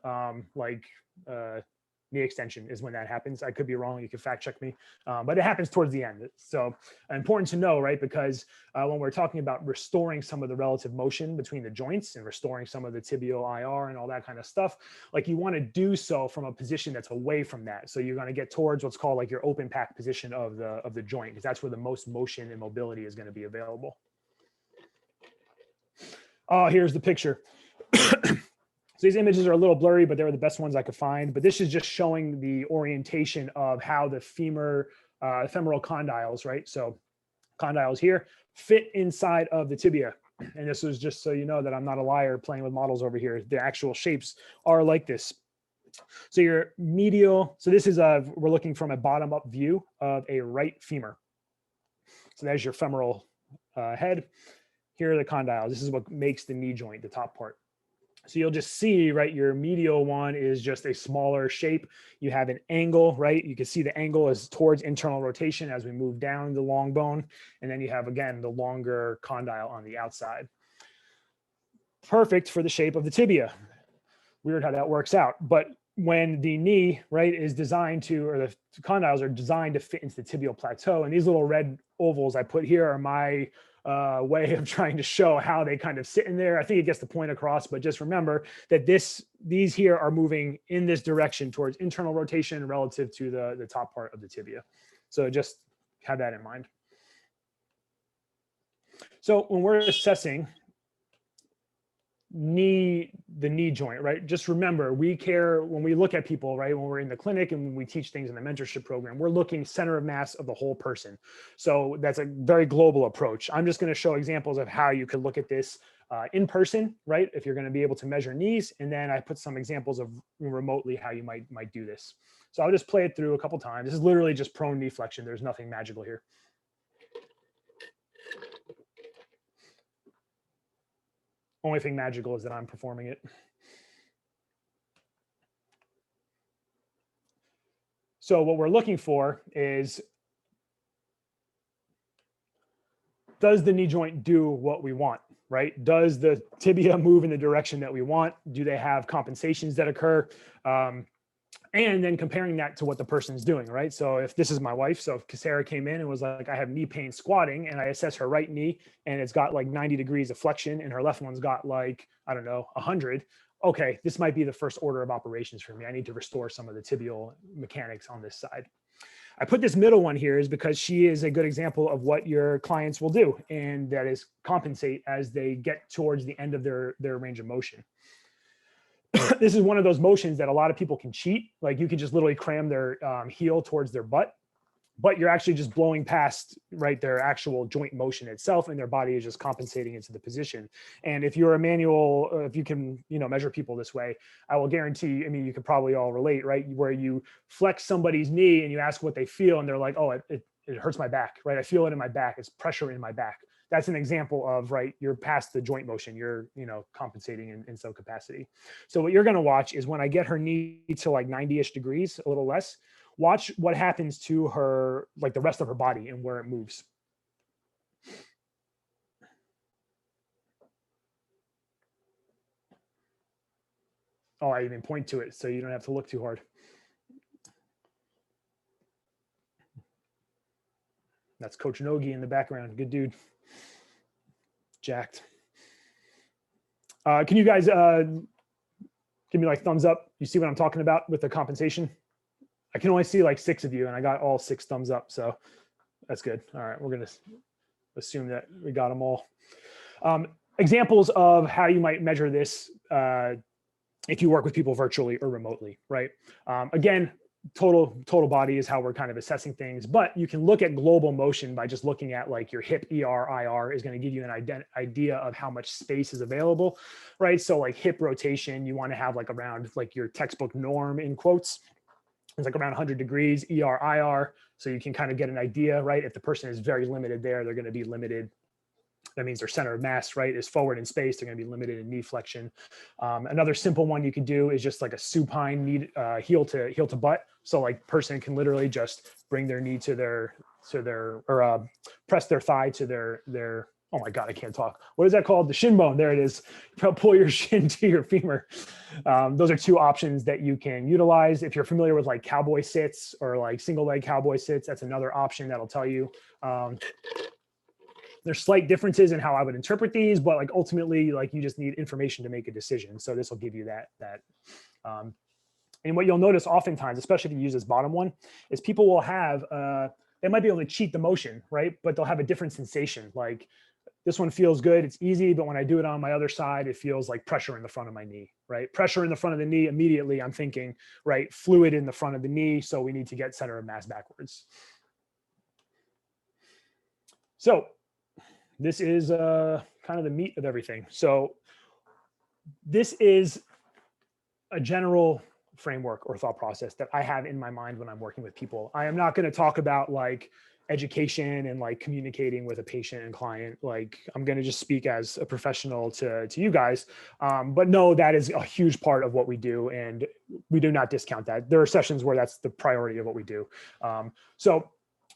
knee extension is when that happens. I could be wrong. You can fact check me, but it happens towards the end. So important to know, right? Because when we're talking about restoring some of the relative motion between the joints and restoring some of the tibial IR and all that kind of stuff, like you want to do so from a position that's away from that. So you're going to get towards what's called like your open pack position of the joint, because that's where the most motion and mobility is going to be available. Oh, here's the picture. So these images are a little blurry, but they were the best ones I could find. But this is just showing the orientation of how the femoral condyles, right? So condyles here fit inside of the tibia. And this was just so you know that I'm not a liar playing with models over here. The actual shapes are like this. So your medial, so this is we're looking from a bottom up view of a right femur. So there's your femoral head. Here are the condyles. This is what makes the knee joint, the top part. So you'll just see, right, your medial one is just a smaller shape. You have an angle, right? You can see the angle is towards internal rotation as we move down the long bone. And then you have, again, the longer condyle on the outside. Perfect for the shape of the tibia. Weird how that works out. But when the knee, right, is designed to, or the condyles are designed to fit into the tibial plateau, and these little red ovals I put here are my way of trying to show how they kind of sit in there. I think it gets the point across, but just remember that these here are moving in this direction towards internal rotation relative to the top part of the tibia. So just have that in mind. So when we're assessing the knee joint, right? Just remember, we care when we look at people, right? When we're in the clinic and when we teach things in the mentorship program, we're looking center of mass of the whole person. So that's a very global approach. I'm just going to show examples of how you could look at this in person, right? If you're going to be able to measure knees, and then I put some examples of remotely how you might do this. So I'll just play it through a couple times. This is literally just prone knee flexion. There's nothing magical here. Only thing magical is that I'm performing it. So what we're looking for is, does the knee joint do what we want, right? Does the tibia move in the direction that we want? Do they have compensations that occur? And then comparing that to what the person's doing, right? So if this is my wife, so if Sarah came in and was like, I have knee pain squatting, and I assess her right knee and it's got like 90 degrees of flexion and her left one's got like, I don't know, 100. Okay, this might be the first order of operations for me. I need to restore some of the tibial mechanics on this side. I put this middle one here is because she is a good example of what your clients will do, and that is compensate as they get towards the end of their range of motion. This is one of those motions that a lot of people can cheat. Like you can just literally cram their heel towards their butt, but you're actually just blowing past, right, their actual joint motion itself, and their body is just compensating into the position. And if you're a manual, if you can, measure people this way, I will guarantee, I mean, you could probably all relate, right? Where you flex somebody's knee and you ask what they feel, and they're like, oh, it hurts my back, right? I feel it in my back. It's pressure in my back. that's an example of, right, you're past the joint motion, you're, compensating in some capacity. So what you're going to watch is when I get her knee to like 90-ish degrees, a little less, watch what happens to her, like the rest of her body and where it moves. Oh, I even point to it so you don't have to look too hard. That's Coach Nogi in the background. Good dude. Jacked. Can you guys give me like thumbs up? You see what I'm talking about with the compensation? I can only see like 6 of you, and I got all 6 thumbs up, so that's good. All right, we're going to assume that we got them all. Examples of how you might measure this if you work with people virtually or remotely, right? Again, total body is how we're kind of assessing things, but you can look at global motion by just looking at like your hip ER, IR is going to give you an idea of how much space is available, right? So like hip rotation, you want to have like around like your textbook norm in quotes. It's like around 100 degrees, ER, IR. So you can kind of get an idea, right? If the person is very limited there, they're going to be limited. That means their center of mass, right, is forward in space. They're going to be limited in knee flexion. Another simple one you could do is just like a supine knee, heel to butt. So like person can literally just bring their knee to press their thigh to their. Oh my God, I can't talk. What is that called? The shin bone. There it is. Pull your shin to your femur. Those are 2 options that you can utilize. If you're familiar with like cowboy sits or like single leg cowboy sits, that's another option that'll tell you. There's slight differences in how I would interpret these, but like ultimately, like you just need information to make a decision. So this will give you that. And what you'll notice oftentimes, especially if you use this bottom one, is people will have, they might be able to cheat the motion, right? But they'll have a different sensation. Like this one feels good, it's easy, but when I do it on my other side, it feels like pressure in the front of my knee, right? Pressure in the front of the knee, immediately I'm thinking, right, fluid in the front of the knee, so we need to get center of mass backwards. So this is kind of the meat of everything. So this is a general framework or thought process that I have in my mind when I'm working with people. I am not going to talk about like education and like communicating with a patient and client. Like I'm going to just speak as a professional to you guys. But no, that is a huge part of what we do. And we do not discount that. There are sessions where that's the priority of what we do. So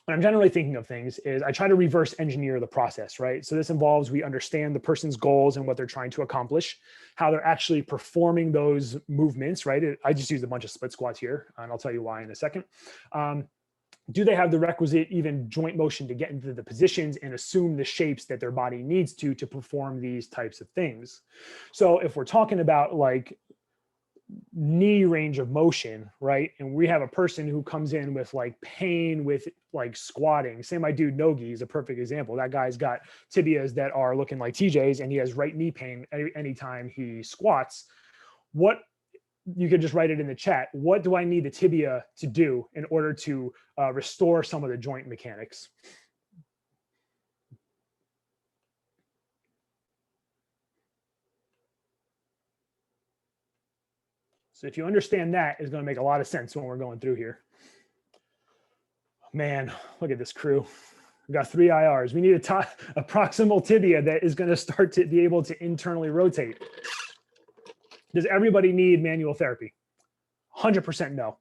when I'm generally thinking of things is I try to reverse engineer the process, right? So this involves we understand the person's goals and what they're trying to accomplish, how they're actually performing those movements, right? I just used a bunch of split squats here, and I'll tell you why in a second. Do they have the requisite even joint motion to get into the positions and assume the shapes that their body needs to perform these types of things? So if we're talking about like knee range of motion, right? And we have a person who comes in with like pain with like squatting. Say my dude Nogi is a perfect example. That guy's got tibias that are looking like TJ's and he has right knee pain anytime he squats. What, you could just write it in the chat. What do I need the tibia to do in order to restore some of the joint mechanics? So if you understand that, it's going to make a lot of sense when we're going through here. Man, look at this crew. We've got 3 IRs. We need a proximal tibia that is going to start to be able to internally rotate. Does everybody need manual therapy? 100% no.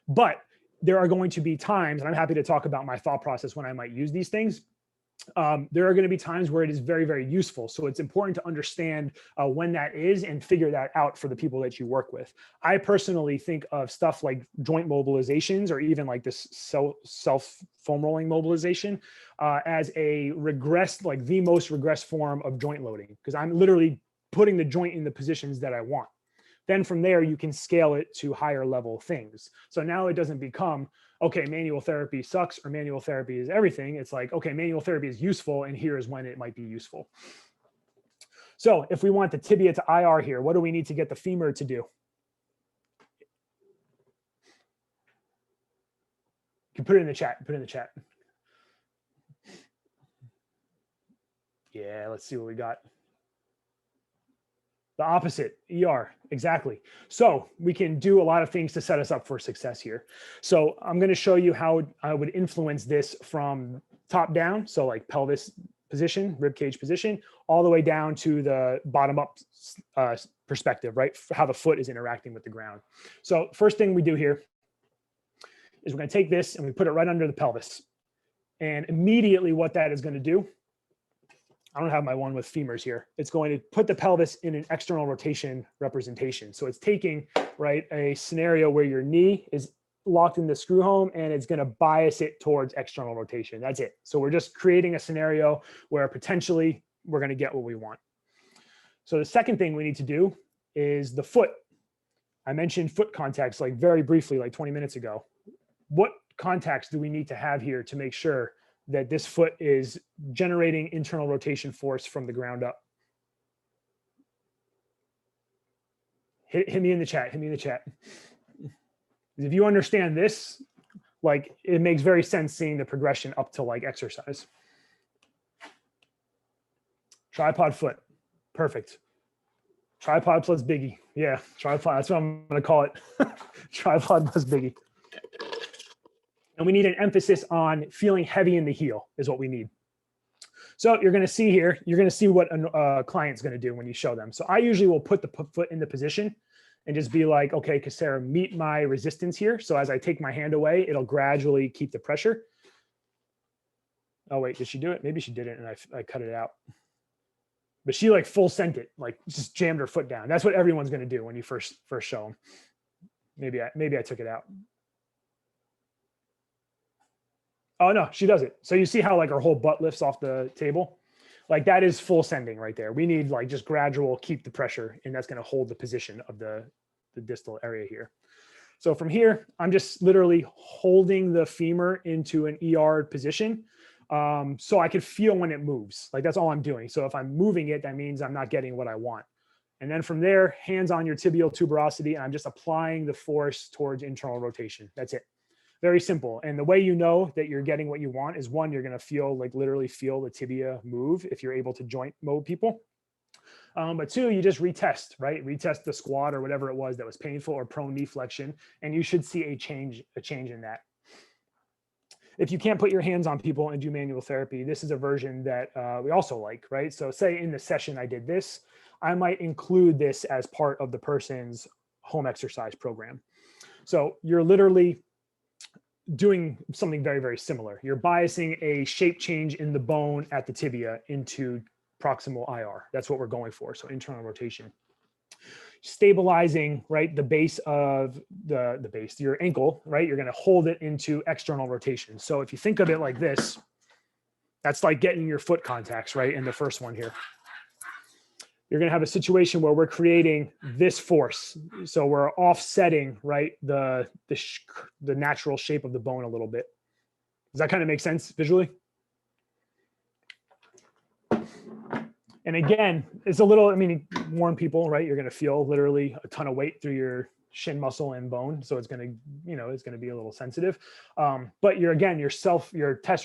But there are going to be times, and I'm happy to talk about my thought process when I might use these things. There are going to be times where it is very, very useful. So it's important to understand when that is and figure that out for the people that you work with. I personally think of stuff like joint mobilizations or even like this self foam rolling mobilization as a regressed, like the most regressed form of joint loading, because I'm literally putting the joint in the positions that I want. Then from there, you can scale it to higher level things. So now it doesn't become, okay, manual therapy sucks or manual therapy is everything. It's like, okay, manual therapy is useful and here is when it might be useful. So if we want the tibia to IR here, what do we need to get the femur to do? You can put it in the chat, put it in the chat. Yeah, let's see what we got. The opposite, ER, exactly. So we can do a lot of things to set us up for success here. So I'm going to show you how I would influence this from top down. So like pelvis position, rib cage position, all the way down to the bottom up perspective, right? How the foot is interacting with the ground. So first thing we do here is we're going to take this and we put it right under the pelvis. And immediately what that is going to do, I don't have my one with femurs here. It's going to put the pelvis in an external rotation representation. So it's taking, right, a scenario where your knee is locked in the screw home and it's going to bias it towards external rotation. That's it. So we're just creating a scenario where potentially we're going to get what we want. So the second thing we need to do is the foot. I mentioned foot contacts like very briefly, like 20 minutes ago. What contacts do we need to have here to make sure that this foot is generating internal rotation force from the ground up? Hit me in the chat, hit me in the chat. If you understand this, like it makes very sense seeing the progression up to like exercise. Tripod foot, perfect. Tripod plus biggie, yeah, tripod, that's what I'm gonna call it. Tripod plus biggie. And we need an emphasis on feeling heavy in the heel is what we need. So you're gonna see here, you're gonna see what a client's gonna do when you show them. So I usually will put the foot in the position and just be like, okay, Casera, meet my resistance here. So as I take my hand away, it'll gradually keep the pressure. Oh wait, did she do it? Maybe she didn't and I cut it out. But she like full sent it, like just jammed her foot down. That's what everyone's gonna do when you first show them. Maybe I took it out. Oh no, she does it. So you see how like her whole butt lifts off the table? Like that is full sending right there. We need like just gradual, keep the pressure, and that's gonna hold the position of the distal area here. So from here, I'm just literally holding the femur into an ER position so I can feel when it moves. Like that's all I'm doing. So if I'm moving it, that means I'm not getting what I want. And then from there, hands on your tibial tuberosity, and I'm just applying the force towards internal rotation. That's it. Very simple. And the way you know that you're getting what you want is one, you're going to feel like literally feel the tibia move if you're able to joint mode people. But two, you just retest, right? Retest the squat or whatever it was that was painful or prone knee flexion, and you should see a change in that. If you can't put your hands on people and do manual therapy, this is a version that we also like, right? So say in the session I did this, I might include this as part of the person's home exercise program. So you're literally doing something very, very similar. You're biasing a shape change in the bone at the tibia into proximal IR. That's what we're going for. So internal rotation. Stabilizing, right, the base of the base, your ankle, right? You're going to hold it into external rotation. So if you think of it like this, that's like getting your foot contacts, right? In the first one here. You're going to have a situation where we're creating this force. So we're offsetting, right, the natural shape of the bone a little bit. Does that kind of make sense visually? And again, it's a little, I mean, warn people, right? You're going to feel literally a ton of weight through your shin muscle and bone. So it's going to, you know, it's going to be a little sensitive. But your test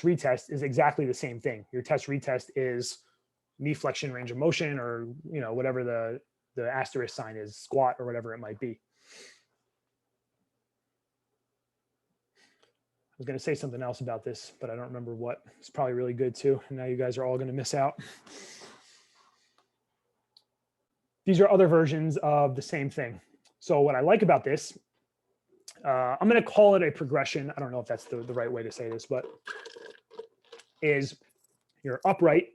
retest is exactly the same thing. Your test retest is knee flexion range of motion, or, you know, whatever the asterisk sign is, squat or whatever it might be. I was going to say something else about this, but I don't remember what. It's probably really good too. And now you guys are all going to miss out. These are other versions of the same thing. So what I like about this, I'm going to call it a progression. I don't know if that's the right way to say this, but is you're upright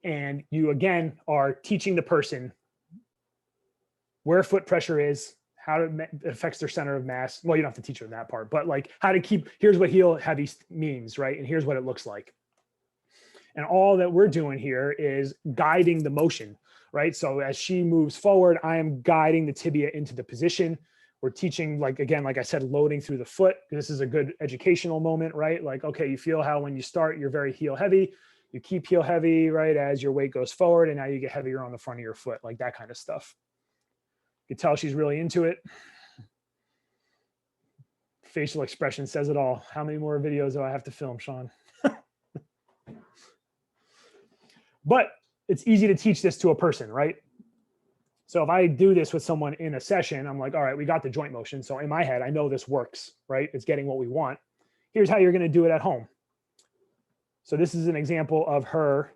and you again are teaching the person where foot pressure is, how it affects their center of mass. Well, you don't have to teach them that part, but like how to keep, here's what heel heavy means, right? And here's what it looks like. And all that we're doing here is guiding the motion, right? So as she moves forward, I am guiding the tibia into the position. We're teaching, like, again, like I said, loading through the foot. This is a good educational moment, right? Like, okay, you feel how when you start, you're very heel heavy. You keep heel heavy, right, as your weight goes forward, and now you get heavier on the front of your foot, like that kind of stuff. You can tell she's really into it. Facial expression says it all. How many more videos do I have to film, Sean? But it's easy to teach this to a person, right? So if I do this with someone in a session, I'm like, all right, we got the joint motion. So in my head, I know this works, right? It's getting what we want. Here's how you're going to do it at home. So this is an example of her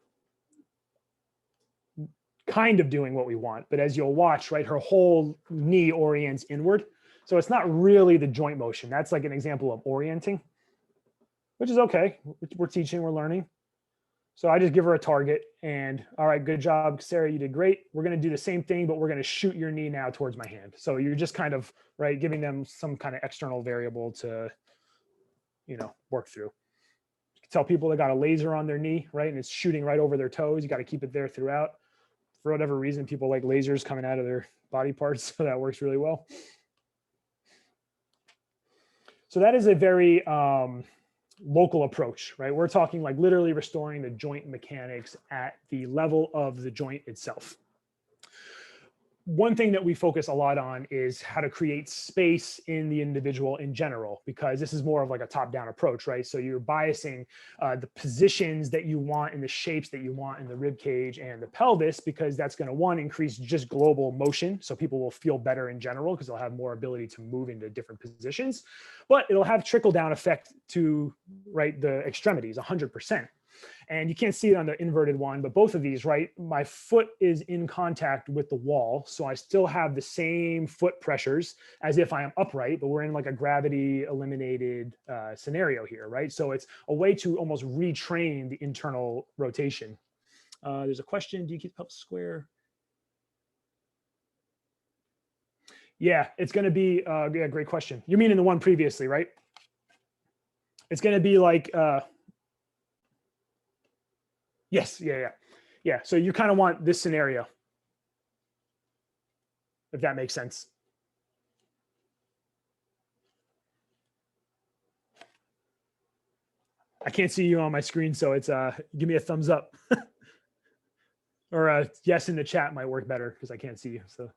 kind of doing what we want, but as you'll watch, right, her whole knee orients inward. So it's not really the joint motion. That's like an example of orienting, which is okay. We're teaching, we're learning. So I just give her a target and all right, good job, Sarah, you did great. We're going to do the same thing, but we're going to shoot your knee now towards my hand. So you're just kind of, right, giving them some kind of external variable to, you know, work through. You can tell people they got a laser on their knee, right? And it's shooting right over their toes. You got to keep it there throughout. For whatever reason, people like lasers coming out of their body parts. So that works really well. So that is a very local approach, right? We're talking like literally restoring the joint mechanics at the level of the joint itself. One thing that we focus a lot on is how to create space in the individual in general, because this is more of like a top-down approach, right? So you're biasing the positions that you want and the shapes that you want in the rib cage and the pelvis, because that's going to, one, increase just global motion. So people will feel better in general because they'll have more ability to move into different positions, but it'll have trickle-down effect to, right, the extremities 100%. And you can't see it on the inverted one, but both of these, right? My foot is in contact with the wall. So I still have the same foot pressures as if I am upright, but we're in like a gravity eliminated scenario here, right? So it's a way to almost retrain the internal rotation. There's a question, do you keep pelvis square? Yeah, it's going to be, yeah, great question. You mean in the one previously, right? It's going to be like, yes, yeah. So you kind of want this scenario, if that makes sense. I can't see you on my screen, so it's give me a thumbs up. Or a yes in the chat might work better because I can't see you. So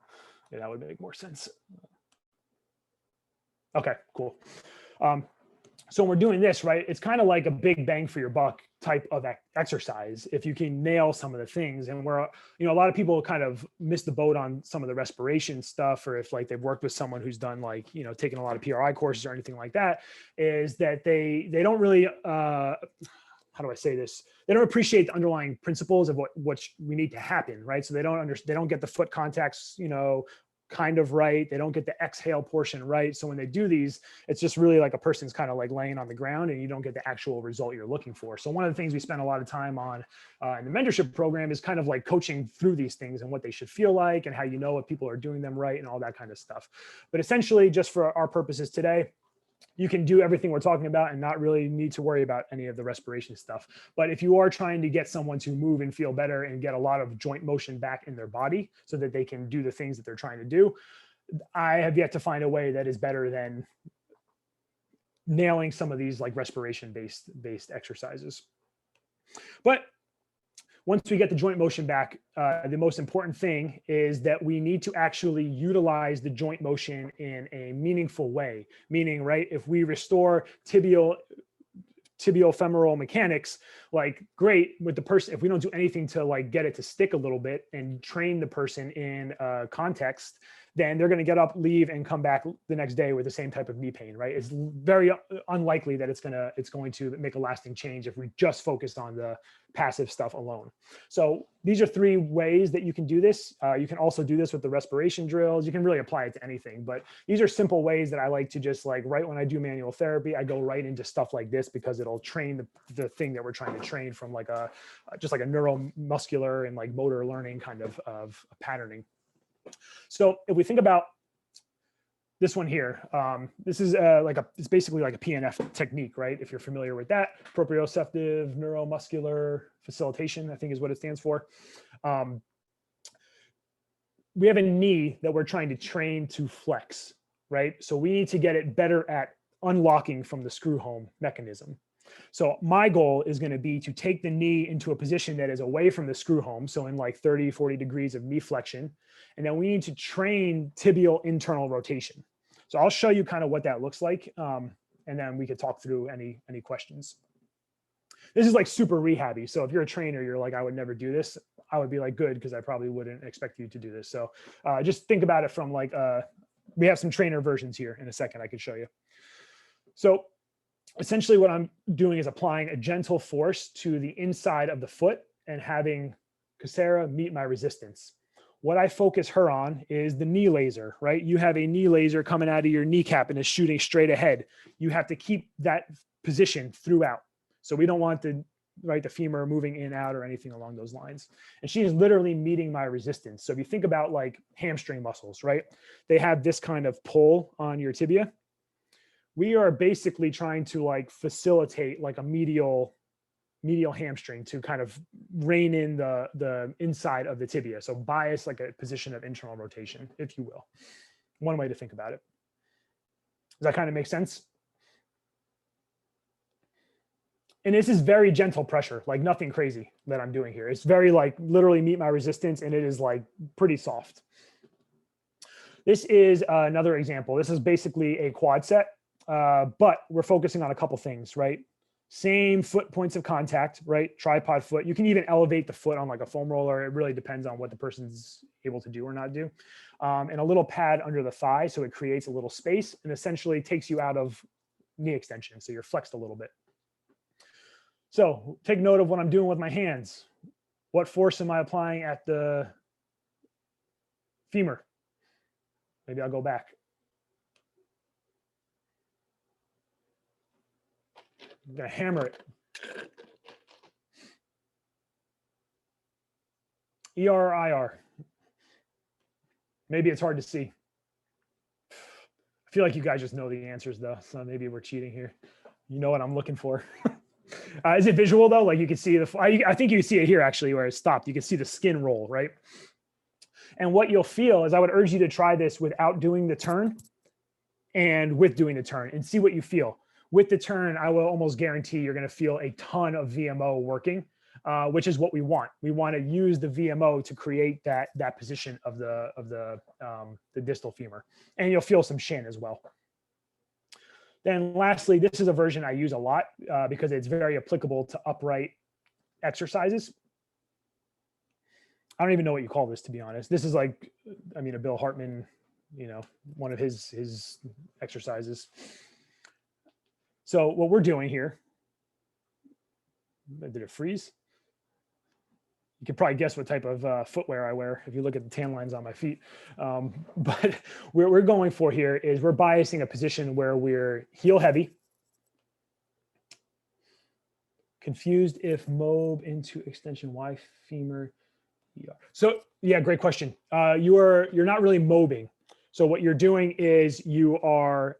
yeah, that would make more sense. Okay, cool. So when we're doing this, right, it's kind of like a big bang for your buck type of exercise if you can nail some of the things. And where, you know, a lot of people kind of miss the boat on some of the respiration stuff, or if like they've worked with someone who's done like, you know, taken a lot of PRI courses or anything like that, is that they don't really, how do I say this? They don't appreciate the underlying principles of what we need to happen, right? So they don't get the foot contacts, you know, kind of right. They don't get the exhale portion right. So when they do these, it's just really like a person's kind of like laying on the ground and you don't get the actual result you're looking for. So one of the things we spend a lot of time on in the mentorship program is kind of like coaching through these things and what they should feel like and how you know if people are doing them right and all that kind of stuff. But essentially, just for our purposes today, you can do everything we're talking about and not really need to worry about any of the respiration stuff. But if you are trying to get someone to move and feel better and get a lot of joint motion back in their body so that they can do the things that they're trying to do, I have yet to find a way that is better than nailing some of these like respiration based exercises. But once we get the joint motion back, the most important thing is that we need to actually utilize the joint motion in a meaningful way. Meaning, right, if we restore tibial femoral mechanics, like great with the person, if we don't do anything to like get it to stick a little bit and train the person in context, then they're going to get up, leave, and come back the next day with the same type of knee pain, right? It's very unlikely that it's going to make a lasting change if we just focus on the passive stuff alone. So these are 3 ways that you can do this. You can also do this with the respiration drills. You can really apply it to anything, but these are simple ways that I like to just like, right when I do manual therapy, I go right into stuff like this because it'll train the thing that we're trying to train from like just like a neuromuscular and like motor learning kind of patterning. So if we think about this one here, this is it's basically like a PNF technique, right? If you're familiar with that, proprioceptive neuromuscular facilitation, I think is what it stands for. We have a knee that we're trying to train to flex, right? So we need to get it better at unlocking from the screw home mechanism. So my goal is going to be to take the knee into a position that is away from the screw home. So in like 30, 40 degrees of knee flexion. And then we need to train tibial internal rotation. So I'll show you kind of what that looks like. And then we could talk through any questions. This is like super rehabby. So if you're a trainer, you're like, I would never do this. I would be like, good, because I probably wouldn't expect you to do this. So just think about it from like, we have some trainer versions here in a second I could show you. So essentially what I'm doing is applying a gentle force to the inside of the foot and having Coursera meet my resistance. What I focus her on is the knee laser, right? You have a knee laser coming out of your kneecap and is shooting straight ahead. You have to keep that position throughout. So we don't want the femur moving in and out or anything along those lines. And she is literally meeting my resistance. So if you think about like hamstring muscles, right? They have this kind of pull on your tibia. We are basically trying to like facilitate like a medial hamstring to kind of rein in the inside of the tibia. So bias like a position of internal rotation, if you will. One way to think about it. Does that kind of make sense? And this is very gentle pressure, like nothing crazy that I'm doing here. It's very like literally meet my resistance, and it is like pretty soft. This is another example. This is basically a quad set, but we're focusing on a couple things, right? Same foot points of contact, right? Tripod foot. You can even elevate the foot on like a foam roller. It really depends on what the person's able to do or not do. And a little pad under the thigh, so it creates a little space and essentially takes you out of knee extension. So you're flexed a little bit. So take note of what I'm doing with my hands. What force am I applying at the femur? Maybe I'll go back. I'm gonna hammer it. ER or IR? Maybe it's hard to see. I feel like you guys just know the answers though, so maybe we're cheating here. You know what I'm looking for. Is it visual though? Like you can see I think you see it here actually where it stopped. You can see the skin roll, right? And what you'll feel is I would urge you to try this without doing the turn and with doing the turn and see what you feel. With the turn, I will almost guarantee you're going to feel a ton of VMO working, which is what we want. We want to use the VMO to create that position of the distal femur, and you'll feel some shin as well. Then lastly, this is a version I use a lot because it's very applicable to upright exercises. I don't even know what you call this, to be honest. This is like, I mean, a Bill Hartman, you know, one of his exercises. So what we're doing here, did it freeze? You can probably guess what type of footwear I wear if you look at the tan lines on my feet. But what we're going for here is we're biasing a position where we're heel heavy. Confused if MOB into extension Y femur. Yeah. So yeah, great question. You're not really mobing. So what you're doing is you are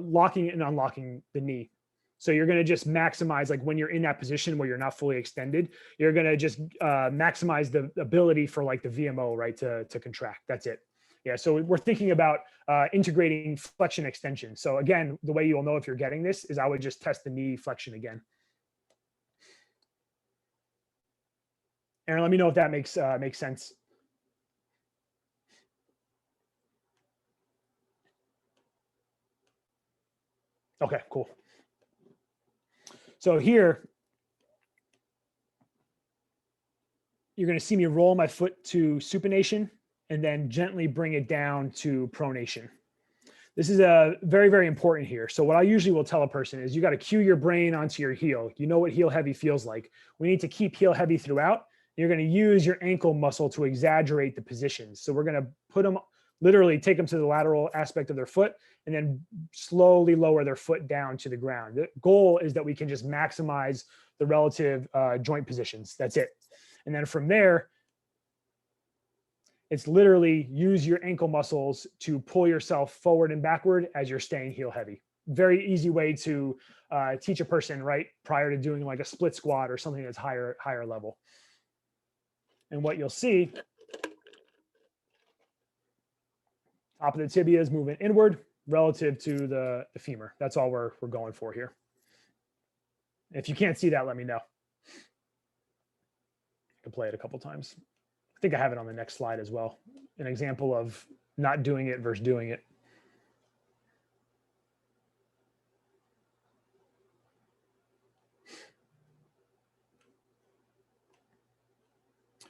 locking and unlocking the knee. So you're going to just maximize, like when you're in that position where you're not fully extended, you're going to just maximize the ability for like the VMO, right, to contract. That's it. Yeah. So we're thinking about integrating flexion extension. So again, the way you'll know if you're getting this is I would just test the knee flexion again. Aaron, let me know if that makes sense. Okay, cool. So here, you're going to see me roll my foot to supination and then gently bring it down to pronation. This is a very, very important here. So what I usually will tell a person is you got to cue your brain onto your heel. You know what heel heavy feels like. We need to keep heel heavy throughout. You're going to use your ankle muscle to exaggerate the positions. So we're going to put them, literally take them to the lateral aspect of their foot and then slowly lower their foot down to the ground. The goal is that we can just maximize the relative joint positions. That's it. And then from there, it's literally use your ankle muscles to pull yourself forward and backward as you're staying heel heavy. Very easy way to teach a person, right, prior to doing like a split squat or something that's higher level. And what you'll see, top of the tibia is moving inward relative to the femur. That's all we're going for here. If you can't see that, let me know. I can play it a couple times. I think I have it on the next slide as well. An example of not doing it versus doing it.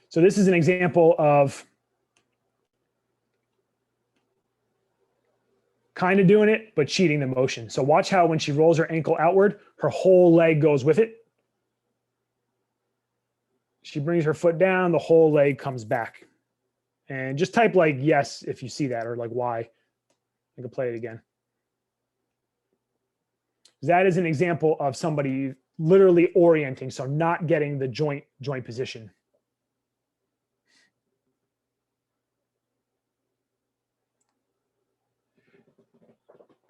So this is an example of kind of doing it, but cheating the motion. So watch how when she rolls her ankle outward, her whole leg goes with it. She brings her foot down, the whole leg comes back. And just type like yes if you see that, or like why. I can play it again. That is an example of somebody literally orienting, so not getting the joint position.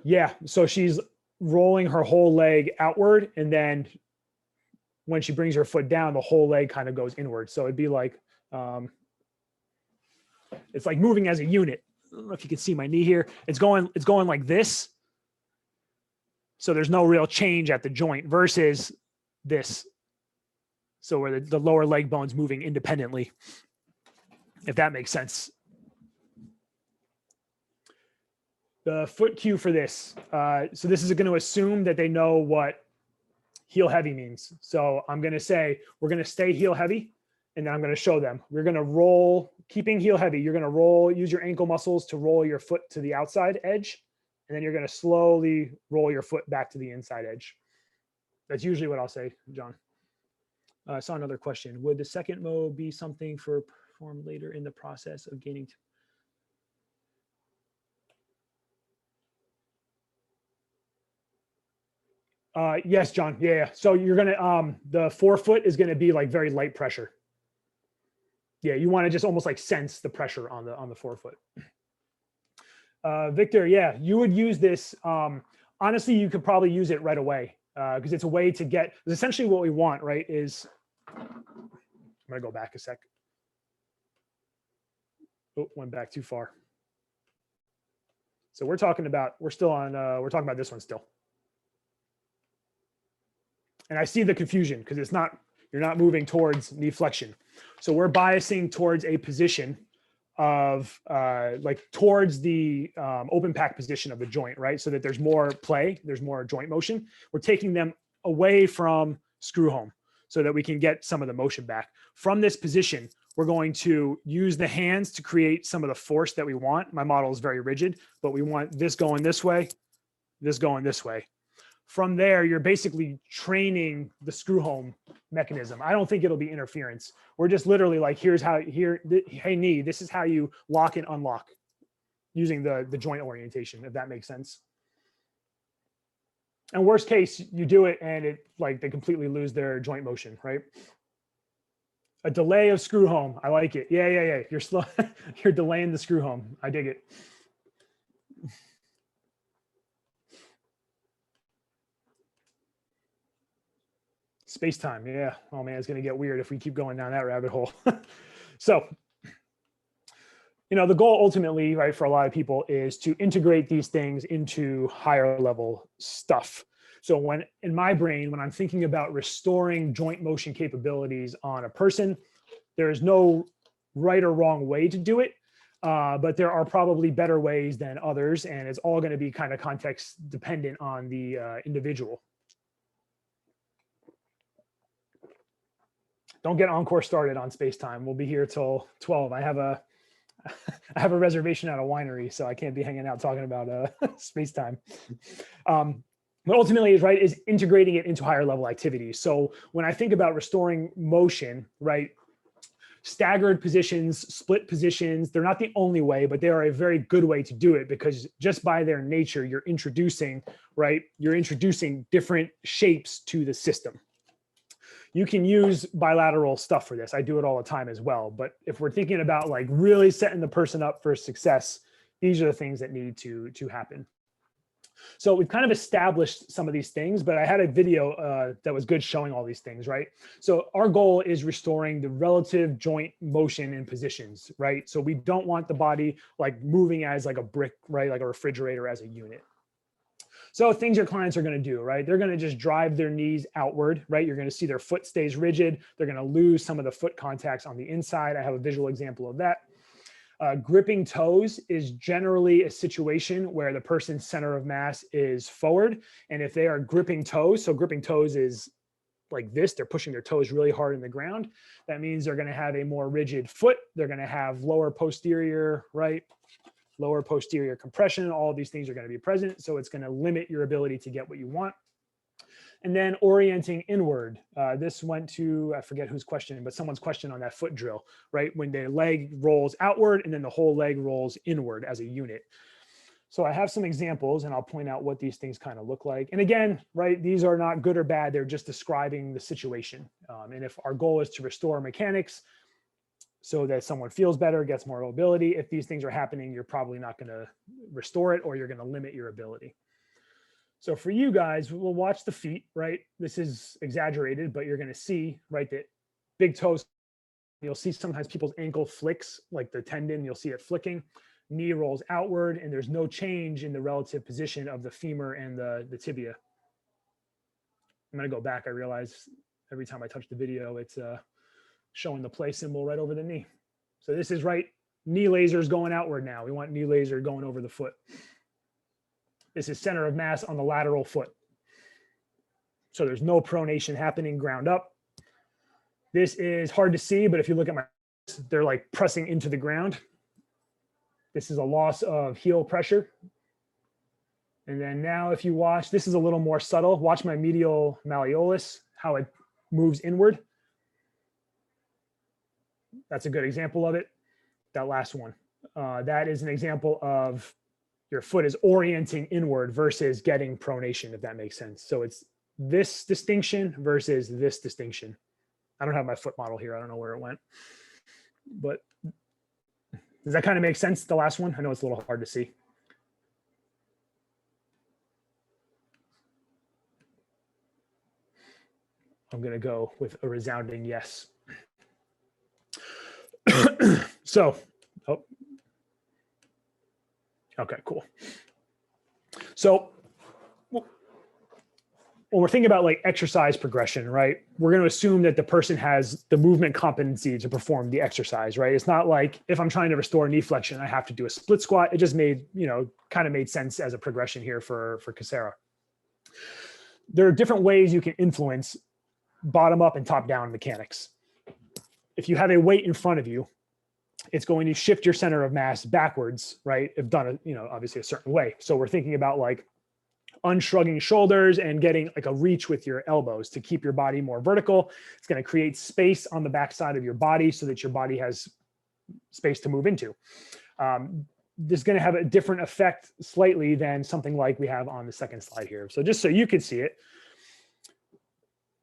Yeah, so she's rolling her whole leg outward, and then when she brings her foot down, the whole leg kind of goes inward. So it'd be like, it's like moving as a unit. I don't know if you can see my knee here. It's going like this. So there's no real change at the joint versus this. So where the lower leg bone's moving independently, if that makes sense. The foot cue for this. So this is going to assume that they know what heel heavy means. So I'm going to say, we're going to stay heel heavy, and then I'm going to show them. We're going to roll, keeping heel heavy. You're going to roll, use your ankle muscles to roll your foot to the outside edge. And then you're going to slowly roll your foot back to the inside edge. That's usually what I'll say, John. I saw another question. Would the second mode be something for perform later in the process of gaining? Yes, John. Yeah. So you're going to, the forefoot is going to be like very light pressure. Yeah. You want to just almost like sense the pressure on the forefoot. Victor, yeah, you would use this. Honestly, you could probably use it right away because it's a way to get, essentially what we want, right, is, I'm going to go back a sec. Oh, went back too far. So we're talking about, we're talking about this one still. And I see the confusion because it's not, you're not moving towards knee flexion. So we're biasing towards a position of like towards the open pack position of the joint, right? So that there's more play, there's more joint motion. We're taking them away from screw home so that we can get some of the motion back. From this position, we're going to use the hands to create some of the force that we want. My model is very rigid, but we want this going this way, this going this way. From there, you're basically training the screw home mechanism. I don't think it'll be interference. We're just literally like, here's how, hey knee, this is how you lock and unlock using the joint orientation, if that makes sense. And worst case, you do it and it like they completely lose their joint motion, right? A delay of screw home. I like it. Yeah. You're slow. You're delaying the screw home. I dig it. Space-time, yeah. Oh man, it's gonna get weird if we keep going down that rabbit hole. So, you know, the goal ultimately, right, for a lot of people is to integrate these things into higher level stuff. So when, in my brain, when I'm thinking about restoring joint motion capabilities on a person, there is no right or wrong way to do it, but there are probably better ways than others, and it's all gonna be kind of context dependent on the individual. Don't get Encore started on space-time. We'll be here till 12. I have a reservation at a winery, so I can't be hanging out talking about space-time. But ultimately, is integrating it into higher level activities. So when I think about restoring motion, right, staggered positions, split positions, they're not the only way, but they are a very good way to do it because just by their nature, you're introducing different shapes to the system. You can use bilateral stuff for this. I do it all the time as well. But if we're thinking about like really setting the person up for success, these are the things that need to happen. So we've kind of established some of these things, but I had a video that was good showing all these things, right? So our goal is restoring the relative joint motion and positions, right? So we don't want the body like moving as like a brick, right? Like a refrigerator as a unit. So things your clients are going to do, right? They're going to just drive their knees outward, right? You're going to see their foot stays rigid. They're going to lose some of the foot contacts on the inside. I have a visual example of that. Gripping toes is generally a situation where the person's center of mass is forward. And if they are gripping toes, so gripping toes is like this, they're pushing their toes really hard in the ground. That means they're going to have a more rigid foot. They're going to have lower posterior, right? lower posterior compression, all of these things are going to be present. So it's going to limit your ability to get what you want. And then orienting inward. This went to, I forget whose question, but someone's question on that foot drill, right? When the leg rolls outward and then the whole leg rolls inward as a unit. So I have some examples and I'll point out what these things kind of look like. And again, right, these are not good or bad. They're just describing the situation. And if our goal is to restore mechanics so that someone feels better, gets more mobility, if these things are happening, you're probably not going to restore it or you're going to limit your ability. So for you guys, we'll watch the feet, right? This is exaggerated, but you're going to see, right, that big toes, you'll see sometimes people's ankle flicks, like the tendon, you'll see it flicking. Knee rolls outward and there's no change in the relative position of the femur and the tibia. I'm going to go back. I realize every time I touch the video, it's showing the play symbol right over the knee. So this is right, knee laser is going outward now. We want knee laser going over the foot. This is center of mass on the lateral foot. So there's no pronation happening, ground up. This is hard to see, but if you look at my, they're like pressing into the ground. This is a loss of heel pressure. And then now if you watch, this is a little more subtle. Watch my medial malleolus, how it moves inward. That's a good example of it. That last one. That is an example of your foot is orienting inward versus getting pronation, if that makes sense. So it's this distinction versus this distinction. I don't have my foot model here. I don't know where it went, but does that kind of make sense? The last one? I know it's a little hard to see. I'm going to go with a resounding yes. So, oh, okay, cool. So when we're thinking about like exercise progression, right? We're going to assume that the person has the movement competency to perform the exercise, right? It's not like if I'm trying to restore knee flexion, I have to do a split squat. It just made, kind of made sense as a progression here for Casera. There are different ways you can influence bottom up and top down mechanics. If you have a weight in front of you, it's going to shift your center of mass backwards, right? If done, obviously a certain way. So we're thinking about like unshrugging shoulders and getting like a reach with your elbows to keep your body more vertical. It's going to create space on the backside of your body so that your body has space to move into. This is going to have a different effect slightly than something like we have on the second slide here. So just so you can see it,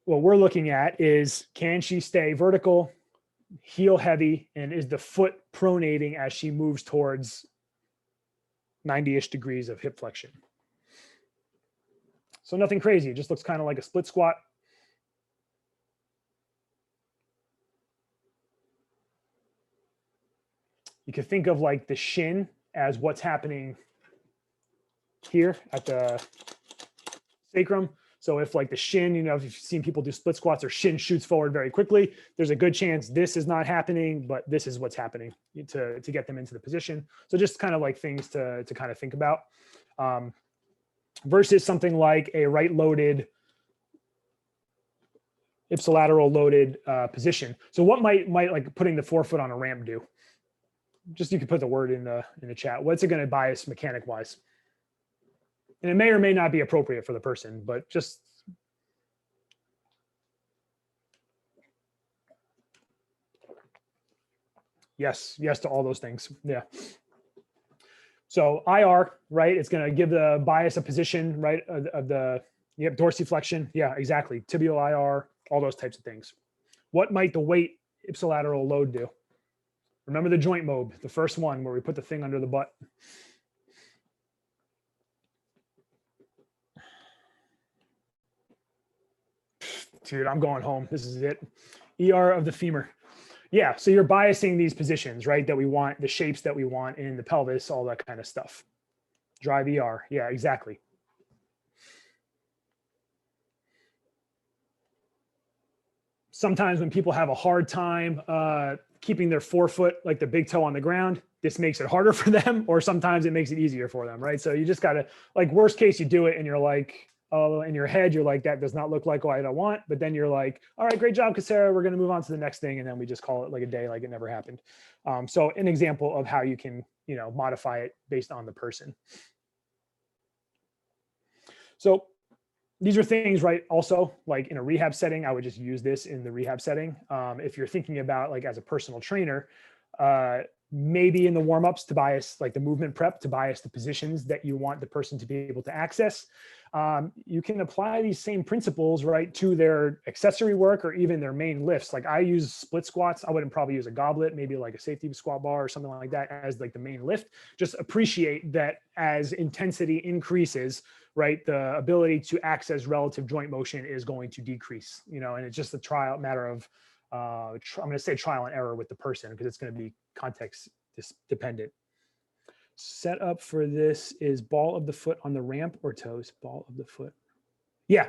what we're looking at is, can she stay vertical, heel heavy, and is the foot pronating as she moves towards 90-ish degrees of hip flexion? So nothing crazy. It just looks kind of like a split squat. You could think of like the shin as what's happening here at the sacrum. So if like the shin, if you've seen people do split squats, their shin shoots forward very quickly, there's a good chance this is not happening, but this is what's happening to get them into the position. So just kind of like things to kind of think about. Versus something like a right loaded, ipsilateral loaded position. So what might like putting the forefoot on a ramp do? Just you could put the word in the chat. What's it going to bias mechanic wise? And it may or may not be appropriate for the person, but just yes to all those things. Yeah. So IR, right? It's going to give the bias a position, right? Of the dorsiflexion. Yeah, exactly. Tibial IR, all those types of things. What might the weight ipsilateral load do? Remember the joint mob, the first one where we put the thing under the butt. Dude, I'm going home. This is it. ER of the femur. Yeah, so you're biasing these positions, right? That we want, the shapes that we want in the pelvis, all that kind of stuff. Drive ER. Yeah, exactly. Sometimes when people have a hard time keeping their forefoot, like the big toe on the ground, this makes it harder for them, or sometimes it makes it easier for them, right? So you just got to, like, worst case, you do it and you're like, although in your head, you're like, that does not look like what I want. But then you're like, all right, great job, Kasera. We're going to move on to the next thing. And then we just call it like a day, like it never happened. So an example of how you can, modify it based on the person. So these are things, right? Also, like in a rehab setting, I would just use this in the rehab setting. If you're thinking about like as a personal trainer, maybe in the warm-ups to bias, like the movement prep to bias the positions that you want the person to be able to access. You can apply these same principles, right, to their accessory work or even their main lifts. Like I use split squats. I wouldn't probably use a goblet, maybe like a safety squat bar or something like that as like the main lift. Just appreciate that as intensity increases, right, the ability to access relative joint motion is going to decrease, and it's just a matter of, I'm going to say trial and error with the person because it's going to be context dependent. Setup for this is ball of the foot on the ramp or toes? Ball of the foot. Yeah.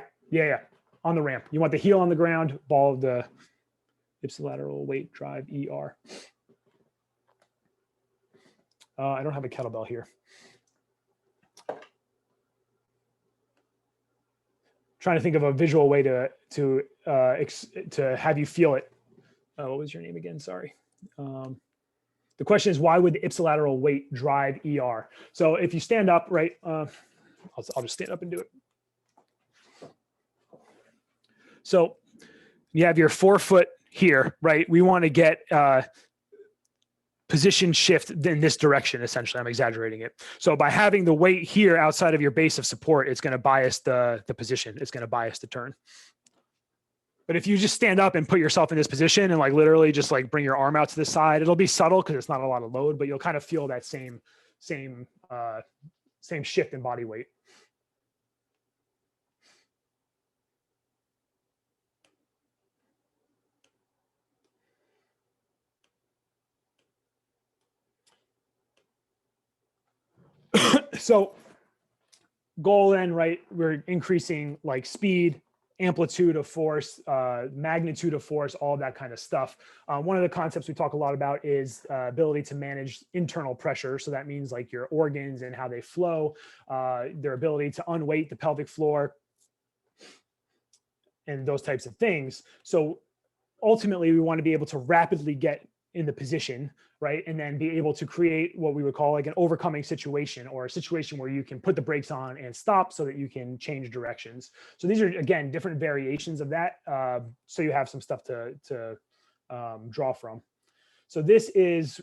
On the ramp. You want the heel on the ground, ball of the ipsilateral weight drive ER. I don't have a kettlebell here. Trying to think of a visual way to have you feel it. What was your name again? Sorry. The question is, why would the ipsilateral weight drive ER? So if you stand up, right, I'll just stand up and do it. So you have your forefoot here, right? We want to get position shift in this direction, essentially. I'm exaggerating it. So by having the weight here outside of your base of support, it's going to bias the position. It's going to bias the turn. But if you just stand up and put yourself in this position and like literally just like bring your arm out to the side, it'll be subtle because it's not a lot of load, but you'll kind of feel that same shift in body weight. So goal then, right, we're increasing like speed, amplitude of force, magnitude of force, all that kind of stuff. One of the concepts we talk a lot about is ability to manage internal pressure. So that means like your organs and how they flow, their ability to unweight the pelvic floor, and those types of things. So ultimately, we want to be able to rapidly get in the position, right? And then be able to create what we would call like an overcoming situation, or a situation where you can put the brakes on and stop so that you can change directions. So these are, again, different variations of that. So you have some stuff to draw from. So this is,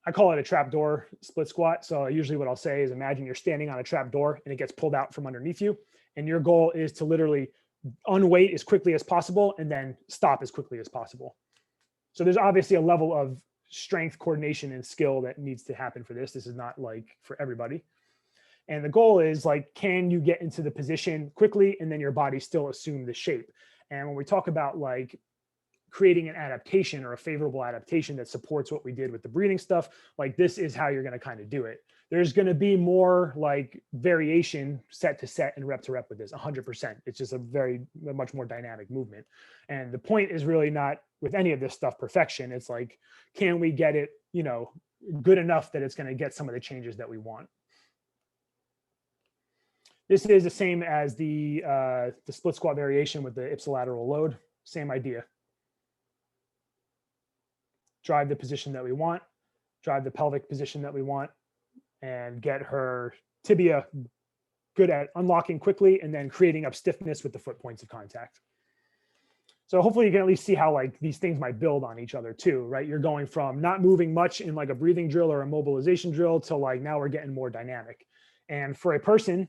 I call it a trapdoor split squat. So usually what I'll say is, imagine you're standing on a trap door and it gets pulled out from underneath you. And your goal is to literally unweight as quickly as possible and then stop as quickly as possible. So there's obviously a level of strength, coordination, and skill that needs to happen for this. This is not like for everybody. And the goal is like, can you get into the position quickly and then your body still assume the shape? And when we talk about like creating an adaptation or a favorable adaptation that supports what we did with the breathing stuff, like this is how you're going to kind of do it. There's going to be more like variation set to set and rep to rep with this 100%. It's just a much more dynamic movement. And the point is really not with any of this stuff perfection. It's like, can we get it, good enough that it's going to get some of the changes that we want? This is the same as the split squat variation with the ipsilateral load. Same idea. Drive the position that we want, drive the pelvic position that we want, and get her tibia good at unlocking quickly and then creating up stiffness with the foot points of contact. So hopefully you can at least see how like these things might build on each other too, right? You're going from not moving much in like a breathing drill or a mobilization drill to like now we're getting more dynamic. And for a person,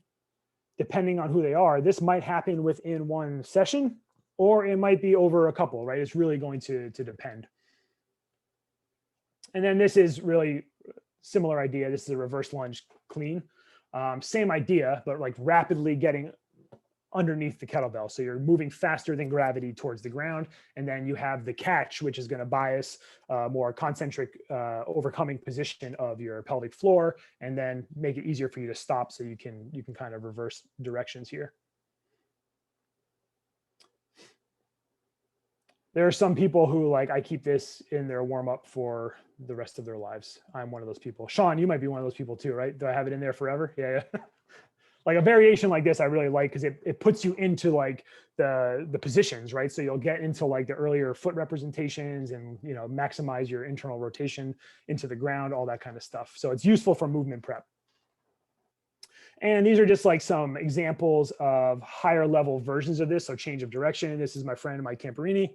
depending on who they are, this might happen within one session or it might be over a couple, right? It's really going to depend. And then this is really similar idea. This is a reverse lunge clean. Same idea, but like rapidly getting underneath the kettlebell. So you're moving faster than gravity towards the ground. And then you have the catch, which is going to bias more concentric overcoming position of your pelvic floor, and then make it easier for you to stop so you can kind of reverse directions here. There are some people who like, I keep this in their warm up for the rest of their lives. I'm one of those people. Sean, you might be one of those people too, right? Do I have it in there forever? Yeah. like a variation like this, I really like because it puts you into like the positions, right? So you'll get into like the earlier foot representations and, you know, maximize your internal rotation into the ground, all that kind of stuff. So it's useful for movement prep. And these are just like some examples of higher level versions of this. So change of direction. This is my friend, Mike Camperini.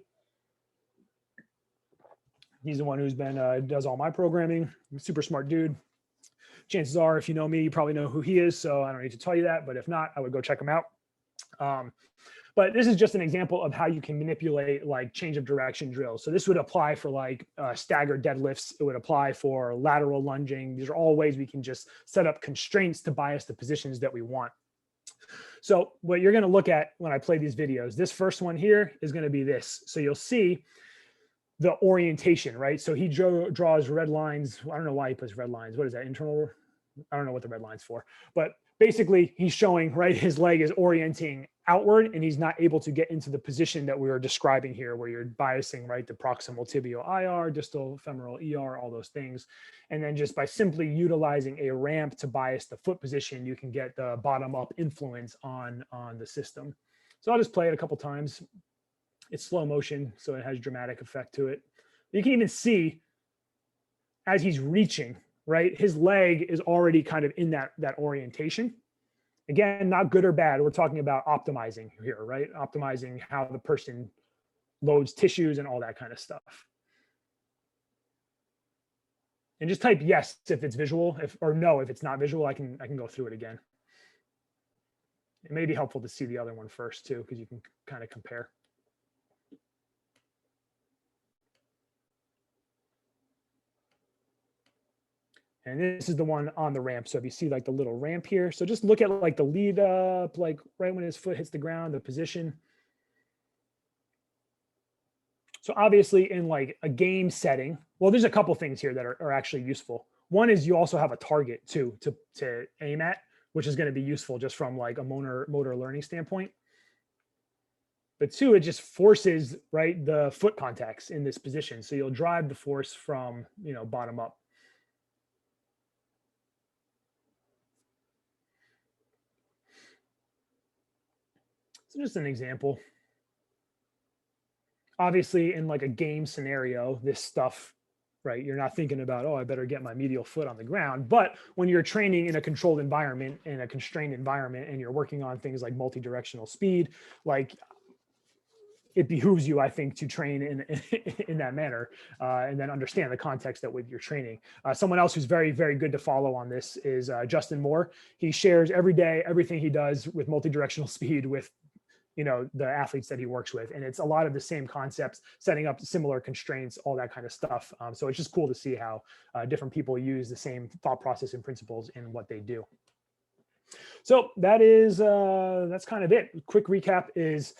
He's the one who's been, does all my programming. Super smart dude. Chances are, if you know me, you probably know who he is. So I don't need to tell you that, but if not, I would go check him out. But this is just an example of how you can manipulate like change of direction drills. So this would apply for like staggered deadlifts. It would apply for lateral lunging. These are all ways we can just set up constraints to bias the positions that we want. So what you're going to look at when I play these videos, this first one here is going to be this. So you'll see the orientation, right? So he draws red lines. I don't know why he puts red lines. What is that, internal? I don't know what the red line's for, but basically he's showing, right, his leg is orienting outward and he's not able to get into the position that we were describing here, where you're biasing, right, the proximal tibial IR, distal femoral ER, all those things. And then just by simply utilizing a ramp to bias the foot position, you can get the bottom up influence on the system. So I'll just play it a couple times. It's slow motion, so it has dramatic effect to it. You can even see as he's reaching, right, his leg is already kind of in that orientation. Again, not good or bad. We're talking about optimizing here, right? Optimizing how the person loads tissues and all that kind of stuff. And just type yes if it's visual, or no if it's not visual. I can go through it again. It may be helpful to see the other one first too, because you can kind of compare. And this is the one on the ramp. So if you see like the little ramp here, so just look at like the lead up, like right when his foot hits the ground, the position. So obviously in like a game setting, well, there's a couple things here that are actually useful. One is you also have a target too to aim at, which is going to be useful just from like a motor learning standpoint. But two, it just forces, right, the foot contacts in this position. So you'll drive the force from, you know, bottom up. So just an example. Obviously, in like a game scenario, this stuff, right, you're not thinking about, oh, I better get my medial foot on the ground. But when you're training in a controlled environment, in a constrained environment, and you're working on things like multi-directional speed, like it behooves you, I think, to train in that manner and then understand the context that with your training. Someone else who's very, very good to follow on this is Justin Moore. He shares every day, everything he does with multi-directional speed with, you know, the athletes that he works with. And it's a lot of the same concepts, setting up similar constraints, all that kind of stuff. So it's just cool to see how different people use the same thought process and principles in what they do. So that is, that's kind of it. Quick recap is,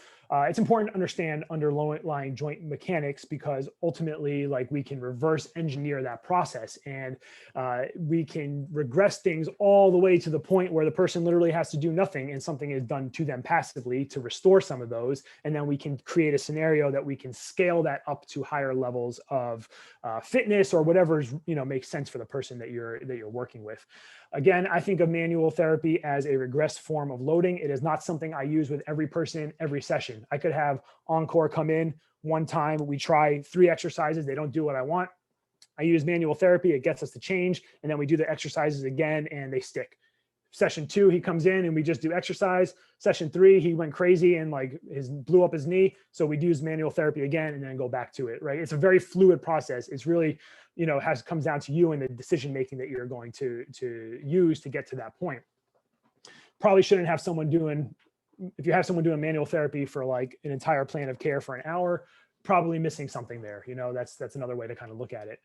it's important to understand underlying joint mechanics, because ultimately, like, we can reverse engineer that process, and we can regress things all the way to the point where the person literally has to do nothing and something is done to them passively to restore some of those. And then we can create a scenario that we can scale that up to higher levels of fitness or whatever's, you know, makes sense for the person that you're working with. Again, I think of manual therapy as a regressed form of loading. It is not something I use with every person every session. I could have Encore come in one time, we try 3 exercises, they don't do what I want. I use manual therapy, it gets us to change, and then we do the exercises again and they stick. Session 2, he comes in and we just do exercise. Session 3, he went crazy and like blew up his knee. So we use manual therapy again and then go back to it, right? It's a very fluid process. It's really, you know, comes down to you and the decision-making that you're going to use to get to that point. Probably shouldn't have someone doing, if you have someone doing manual therapy for like an entire plan of care for an hour, probably missing something there. You know, that's another way to kind of look at it.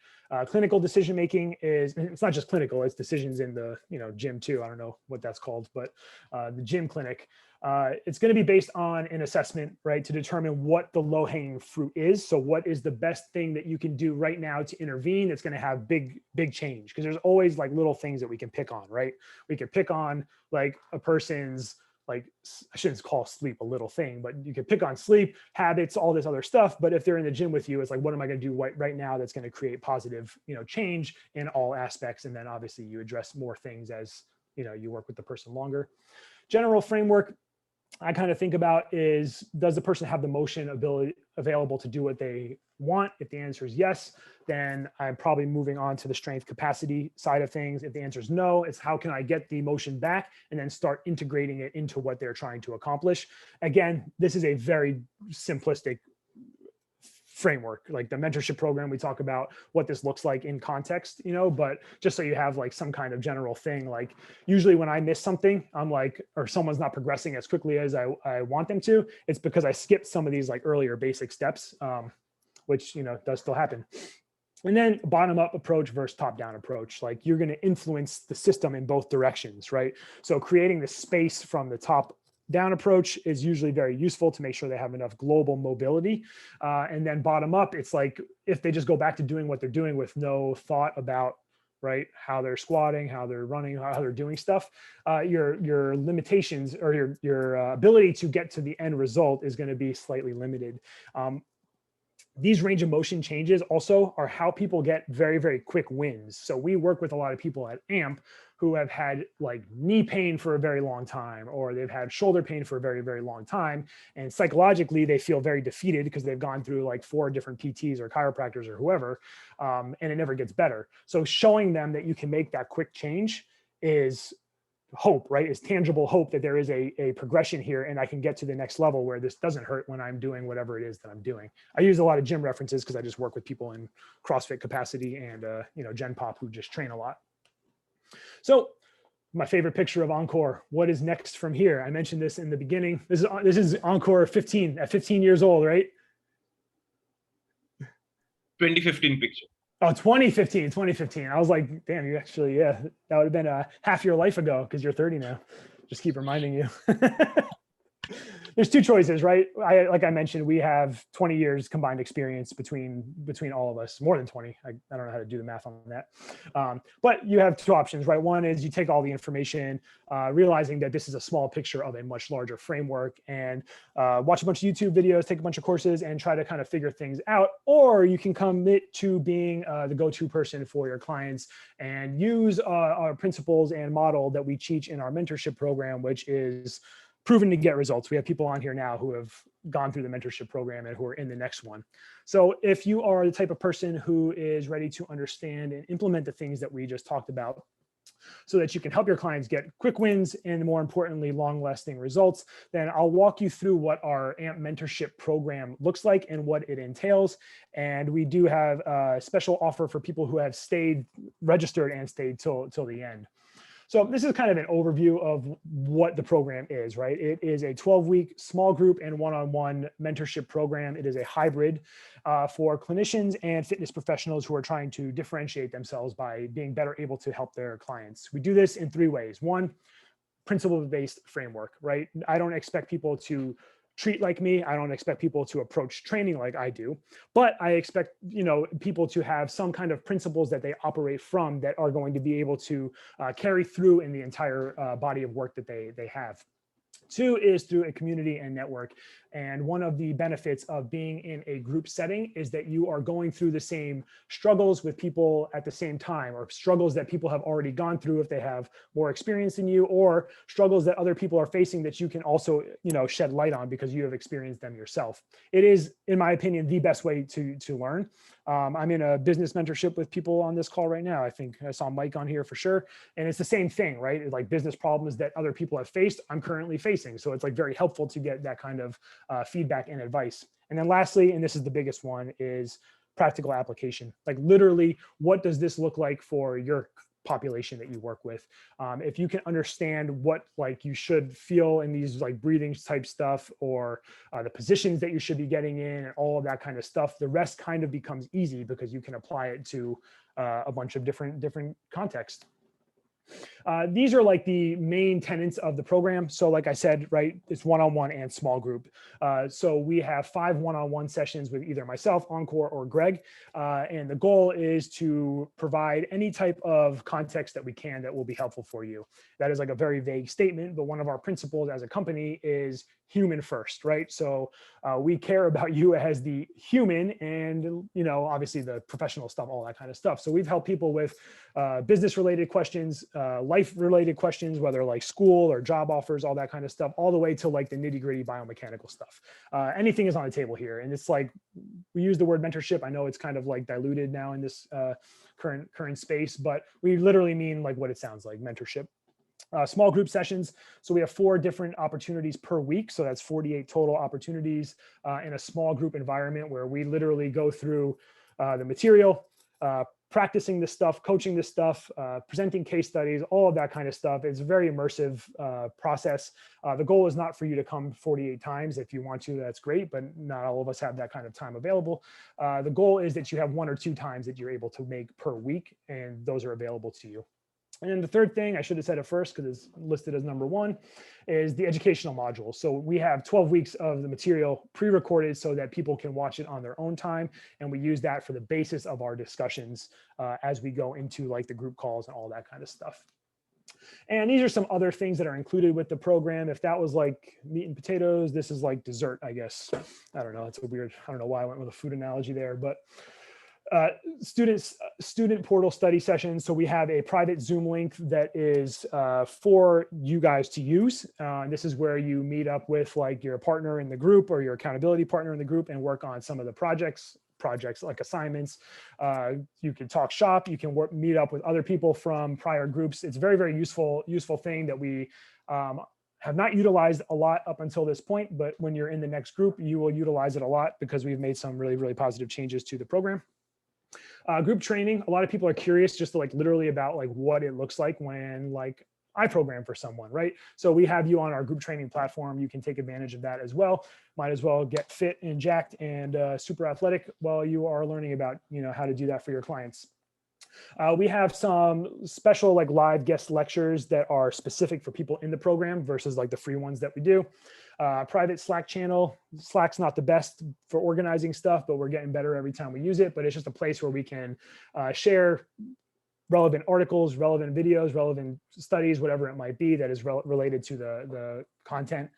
Clinical decision making is, it's not just clinical, it's decisions in the, you know, gym too. I don't know what that's called, but the gym clinic, it's going to be based on an assessment, right, to determine what the low hanging fruit is. So what is the best thing that you can do right now to intervene that's going to have big change? Because there's always like little things that we can pick on, right? We could pick on like a person's, like, I shouldn't call sleep a little thing, but you could pick on sleep, habits, all this other stuff. But if they're in the gym with you, it's like, what am I going to do right now that's going to create positive, you know, change in all aspects? And then obviously you address more things as, you know, you work with the person longer. general framework I kind of think about is, does the person have the motion ability available to do what they want? If the answer is yes, then I'm probably moving on to the strength capacity side of things. If the answer is no, it's how can I get the motion back and then start integrating it into what they're trying to accomplish. Again, this is a very simplistic framework. Like the mentorship program, we talk about what this looks like in context, but just so you have like some kind of general thing, like usually when I miss something, I'm like, or someone's not progressing as quickly as I want them to, it's because I skipped some of these like earlier basic steps, which, does still happen. And then bottom up approach versus top down approach, like you're going to influence the system in both directions, right? So creating the space from the top down approach is usually very useful to make sure they have enough global mobility. And then bottom up, it's like if they just go back to doing what they're doing with no thought about, right, how they're squatting, how they're running, how they're doing stuff, your limitations or your ability to get to the end result is going to be slightly limited. These range of motion changes also are how people get very, very quick wins. So we work with a lot of people at AMP who have had like knee pain for a very long time, or they've had shoulder pain for a very, very long time. And psychologically, they feel very defeated because they've gone through like 4 different PTs or chiropractors or whoever, and it never gets better. So showing them that you can make that quick change is hope, right? Is tangible hope that there is a progression here and I can get to the next level where this doesn't hurt when I'm doing whatever it is that I'm doing. I use a lot of gym references because I just work with people in CrossFit capacity and, Gen Pop who just train a lot. So my favorite picture of Encore, what is next from here? I mentioned this in the beginning. This is Encore 15 at 15 years old, right? 2015 picture. Oh, 2015. I was like, damn, you actually, yeah, that would have been half your life ago because you're 30 now. Just keep reminding you. There's 2 choices, right? Like I mentioned, we have 20 years combined experience between all of us, more than 20. I don't know how to do the math on that. But you have 2 options, right? One is you take all the information, realizing that this is a small picture of a much larger framework, and watch a bunch of YouTube videos, take a bunch of courses, and try to kind of figure things out. Or you can commit to being the go-to person for your clients and use our principles and model that we teach in our mentorship program, which is proven to get results. We have people on here now who have gone through the mentorship program and who are in the next one. So if you are the type of person who is ready to understand and implement the things that we just talked about so that you can help your clients get quick wins and, more importantly, long-lasting results, then I'll walk you through what our AMP mentorship program looks like and what it entails. And we do have a special offer for people who have stayed registered and stayed till the end. So this is kind of an overview of what the program is, right? It is a 12-week small group and one-on-one mentorship program. It is a hybrid for clinicians and fitness professionals who are trying to differentiate themselves by being better able to help their clients. We do this in 3 ways. 1, principle-based framework, right? I don't expect people to treat like me. I don't expect people to approach training like I do, but I expect, people to have some kind of principles that they operate from that are going to be able to carry through in the entire body of work that they have. 2 is through a community and network. And one of the benefits of being in a group setting is that you are going through the same struggles with people at the same time, or struggles that people have already gone through if they have more experience than you, or struggles that other people are facing that you can also, shed light on because you have experienced them yourself. It is, in my opinion, the best way to learn. I'm in a business mentorship with people on this call right now. I think I saw Mike on here for sure. And it's the same thing, right? It's like business problems that other people have faced, I'm currently facing. So it's like very helpful to get that kind of feedback and advice. And then lastly, and this is the biggest one, is practical application. Like literally, what does this look like for your population that you work with? If you can understand what like you should feel in these like breathing type stuff, or the positions that you should be getting in and all of that kind of stuff, the rest kind of becomes easy because you can apply it to a bunch of different contexts. These are like the main tenets of the program. So like I said, right, it's one-on-one and small group. So we have 5 one-on-one sessions with either myself, Encore, or Greg. And the goal is to provide any type of context that we can that will be helpful for you. That is like a very vague statement, but one of our principles as a company is human first, right? So we care about you as the human and, obviously the professional stuff, all that kind of stuff. So we've helped people with business related questions, life-related questions, whether like school or job offers, all that kind of stuff, all the way to like the nitty-gritty biomechanical stuff. Anything is on the table here. And it's like, we use the word mentorship. I know it's kind of like diluted now in this current space, but we literally mean like what it sounds like, mentorship. Small group sessions. So we have 4 different opportunities per week. So that's 48 total opportunities in a small group environment where we literally go through the material, practicing this stuff, coaching this stuff, presenting case studies, all of that kind of stuff. It's a very immersive process. The goal is not for you to come 48 times. If you want to, that's great, but not all of us have that kind of time available. The goal is that you have 1 or 2 times that you're able to make per week, and those are available to you. And then the third thing, I should have said it first because it's listed as number 1, is the educational module. So we have 12 weeks of the material pre-recorded so that people can watch it on their own time. And we use that for the basis of our discussions as we go into like the group calls and all that kind of stuff. And these are some other things that are included with the program. If that was like meat and potatoes, this is like dessert, I guess. I don't know. It's a weird, I don't know why I went with a food analogy there, but student portal study sessions. So we have a private Zoom link that is for you guys to use. This is where you meet up with like your partner in the group or your accountability partner in the group and work on some of the projects like assignments. You can talk shop, you can meet up with other people from prior groups. It's a very, very useful thing that we have not utilized a lot up until this point, but when you're in the next group, you will utilize it a lot because we've made some really, really positive changes to the program. Group training. A lot of people are curious just to like literally about like what it looks like when like I program for someone, right? So we have you on our group training platform. You can take advantage of that as well. Might as well get fit and jacked and super athletic while you are learning about, you know, how to do that for your clients. We have some special like live guest lectures that are specific for people in the program versus like the free ones that we do. Private Slack channel. Slack's not the best for organizing stuff, but we're getting better every time we use it. But it's just a place where we can share relevant articles, relevant videos, relevant studies, whatever it might be that is related to the content.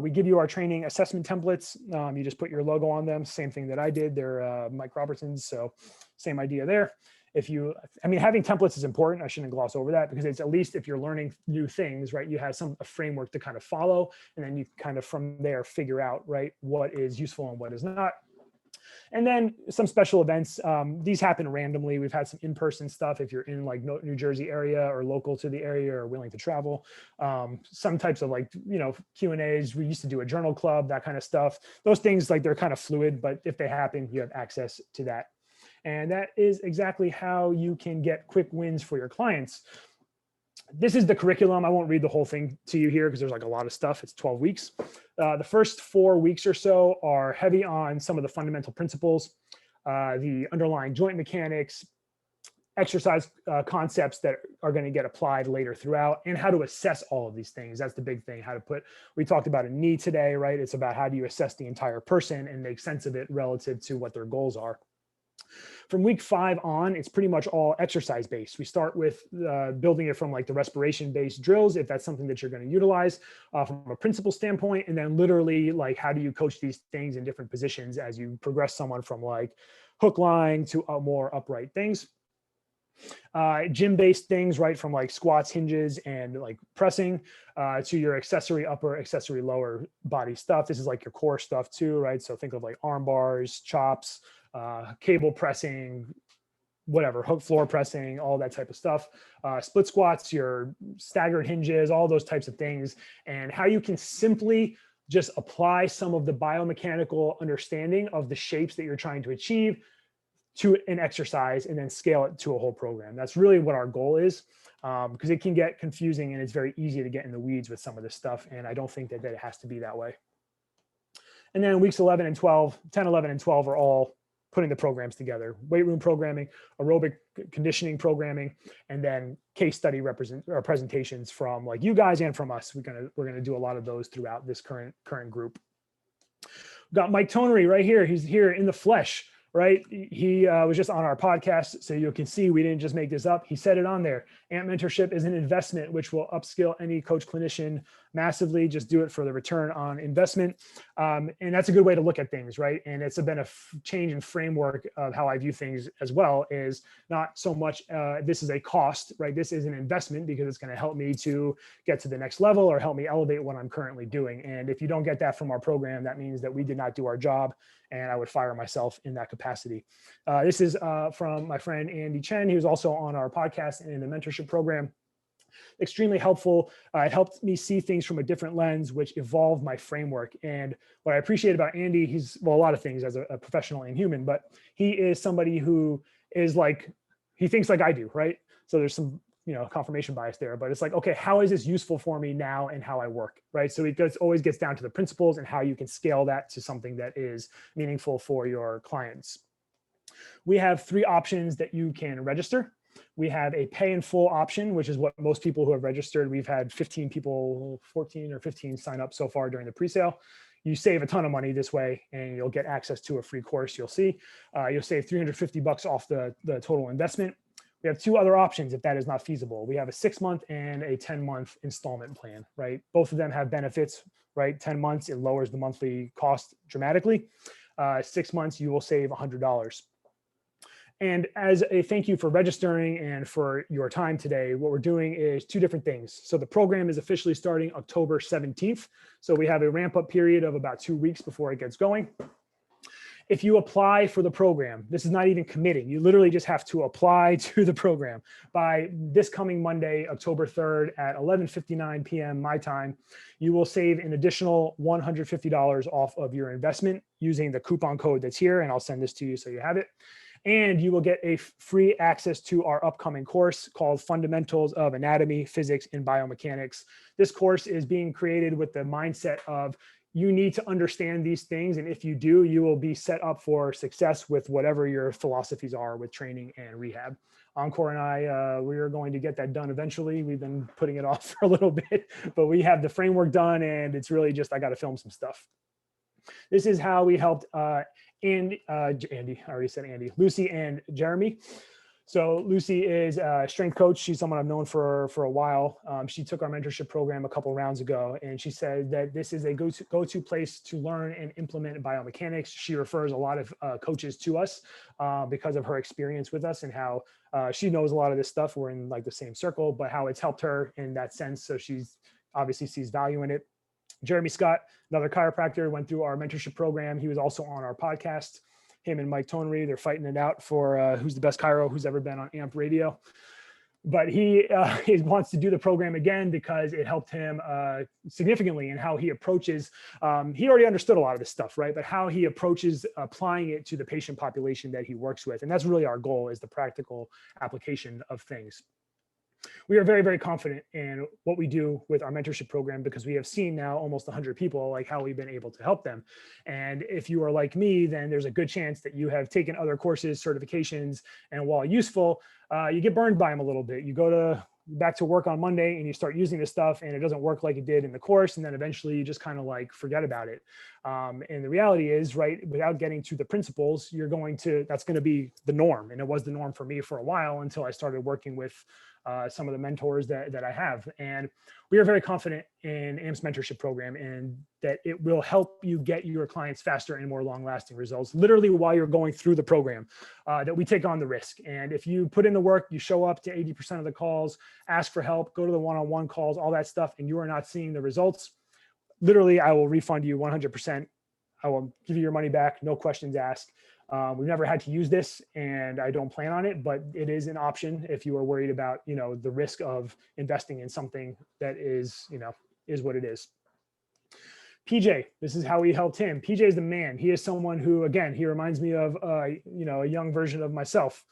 We give you our training assessment templates. You just put your logo on them. Same thing that I did. They're Mike Robertson's, so same idea there. I mean, having templates is important. I shouldn't gloss over that because it's at least if you're learning new things, right, you have a framework to kind of follow, and then you kind of from there figure out, right, what is useful and what is not. And then some special events. These happen randomly. We've had some in-person stuff if you're in like New Jersey area or local to the area or willing to travel. Some types of like, you know, Q&As. We used to do a journal club, that kind of stuff. Those things, like, they're kind of fluid, but if they happen, you have access to that. And that is exactly how you can get quick wins for your clients. This is the curriculum. I won't read the whole thing to you here because there's like a lot of stuff. It's 12 weeks. The first 4 weeks or so are heavy on some of the fundamental principles, the underlying joint mechanics, exercise concepts that are going to get applied later throughout, and how to assess all of these things. That's the big thing. We talked about a knee today, right? It's about how do you assess the entire person and make sense of it relative to what their goals are. From week 5 on, it's pretty much all exercise based. We start with building it from like the respiration based drills, if that's something that you're going to utilize from a principle standpoint, and then literally like how do you coach these things in different positions as you progress someone from like hook line to more upright things. Gym based things, right, from like squats, hinges, and like pressing to your accessory upper, accessory lower body stuff. This is like your core stuff too, right? So think of like arm bars, chops, cable pressing, whatever, hook floor pressing, all that type of stuff. Split squats, your staggered hinges, all those types of things, and how you can simply just apply some of the biomechanical understanding of the shapes that you're trying to achieve to an exercise and then scale it to a whole program. That's really what our goal is, because it can get confusing and it's very easy to get in the weeds with some of this stuff. And I don't think that it has to be that way. And then weeks 11 and 12, 10, 11, and 12 are all putting the programs together: weight room programming, aerobic conditioning programming, and then case study presentations from like you guys and from us. We're gonna do a lot of those throughout this current group. We've got Mike Tonery right here. He's here in the flesh, right? He was just on our podcast, so you can see we didn't just make this up. He said it on there. AMP Mentorship is an investment which will upskill any coach clinician massively. Just do it for the return on investment. And that's a good way to look at things, right? And it's been a change in framework of how I view things as well, is not so much this is a cost, right? This is an investment because it's going to help me to get to the next level or help me elevate what I'm currently doing. And if you don't get that from our program, that means that we did not do our job, and I would fire myself in that capacity. This is from my friend Andy Chen. He was also on our podcast and in the mentorship program. Extremely helpful. It helped me see things from a different lens, which evolved my framework. And what I appreciate about Andy, he's, well, a lot of things as a professional and human, but he is somebody who is like, he thinks like I do, right? So there's some, confirmation bias there, but it's like, okay, how is this useful for me now and how I work, right? So it always gets down to the principles and how you can scale that to something that is meaningful for your clients. We have 3 options that you can register. We have a pay in full option, which is what most people who have registered, we've had 14 or 15 sign up so far during the pre-sale. You save a ton of money this way, and you'll get access to a free course. You'll see, you'll save $350 off the total investment. We have 2 other options if that is not feasible. We have a 6-month and a 10-month installment plan, right? Both of them have benefits, right? 10 months, it lowers the monthly cost dramatically. 6 months, you will save $100. And as a thank you for registering and for your time today, what we're doing is 2 different things. So the program is officially starting October 17th. So we have a ramp up period of about 2 weeks before it gets going. If you apply for the program, this is not even committing. You literally just have to apply to the program by this coming Monday, October 3rd at 11:59 p.m. my time. You will save an additional $150 off of your investment using the coupon code that's here, and I'll send this to you so you have it. And you will get a free access to our upcoming course called Fundamentals of Anatomy, Physics, and Biomechanics. This course is being created with the mindset of you need to understand these things. And if you do, you will be set up for success with whatever your philosophies are with training and rehab. Encore and I, we are going to get that done eventually. We've been putting it off for a little bit, but we have the framework done, and it's really just, I got to film some stuff. This is how we helped Andy, I already said Andy, Lucy and Jeremy. So Lucy is a strength coach. She's someone I've known for a while. She took our mentorship program a couple rounds ago, and she said that this is a go-to place to learn and implement biomechanics. She refers a lot of coaches to us because of her experience with us and how she knows a lot of this stuff. We're in like the same circle, but how it's helped her in that sense. So she's obviously sees value in it. Jeremy Scott, another chiropractor, went through our mentorship program. He was also on our podcast. Him and Mike Tonery, they're fighting it out for who's the best chiro who's ever been on AMP radio. But he wants to do the program again because it helped him significantly in how he approaches. He already understood a lot of this stuff, right? But how he approaches applying it to the patient population that he works with. And that's really our goal, is the practical application of things. We are very, very confident in what we do with our mentorship program because we have seen now almost 100 people, like how we've been able to help them. And if you are like me, then there's a good chance that you have taken other courses, certifications, and while useful, you get burned by them a little bit. You go back to work on Monday and you start using this stuff and it doesn't work like it did in the course. And then eventually you just kind of like forget about it. And the reality is, right, without getting to the principles, that's going to be the norm. And it was the norm for me for a while until I started working with some of the mentors that I have. And we are very confident in AMP's mentorship program and that it will help you get your clients faster and more long-lasting results, literally while you're going through the program, that we take on the risk. And if you put in the work, you show up to 80% of the calls, ask for help, go to the one-on-one calls, all that stuff, and you are not seeing the results, literally, I will refund you 100%. I will give you your money back, no questions asked. We've never had to use this and I don't plan on it, but it is an option if you are worried about, the risk of investing in something that is what it is. PJ, this is how we helped him. PJ is the man. He is someone who, again, he reminds me of, a young version of myself.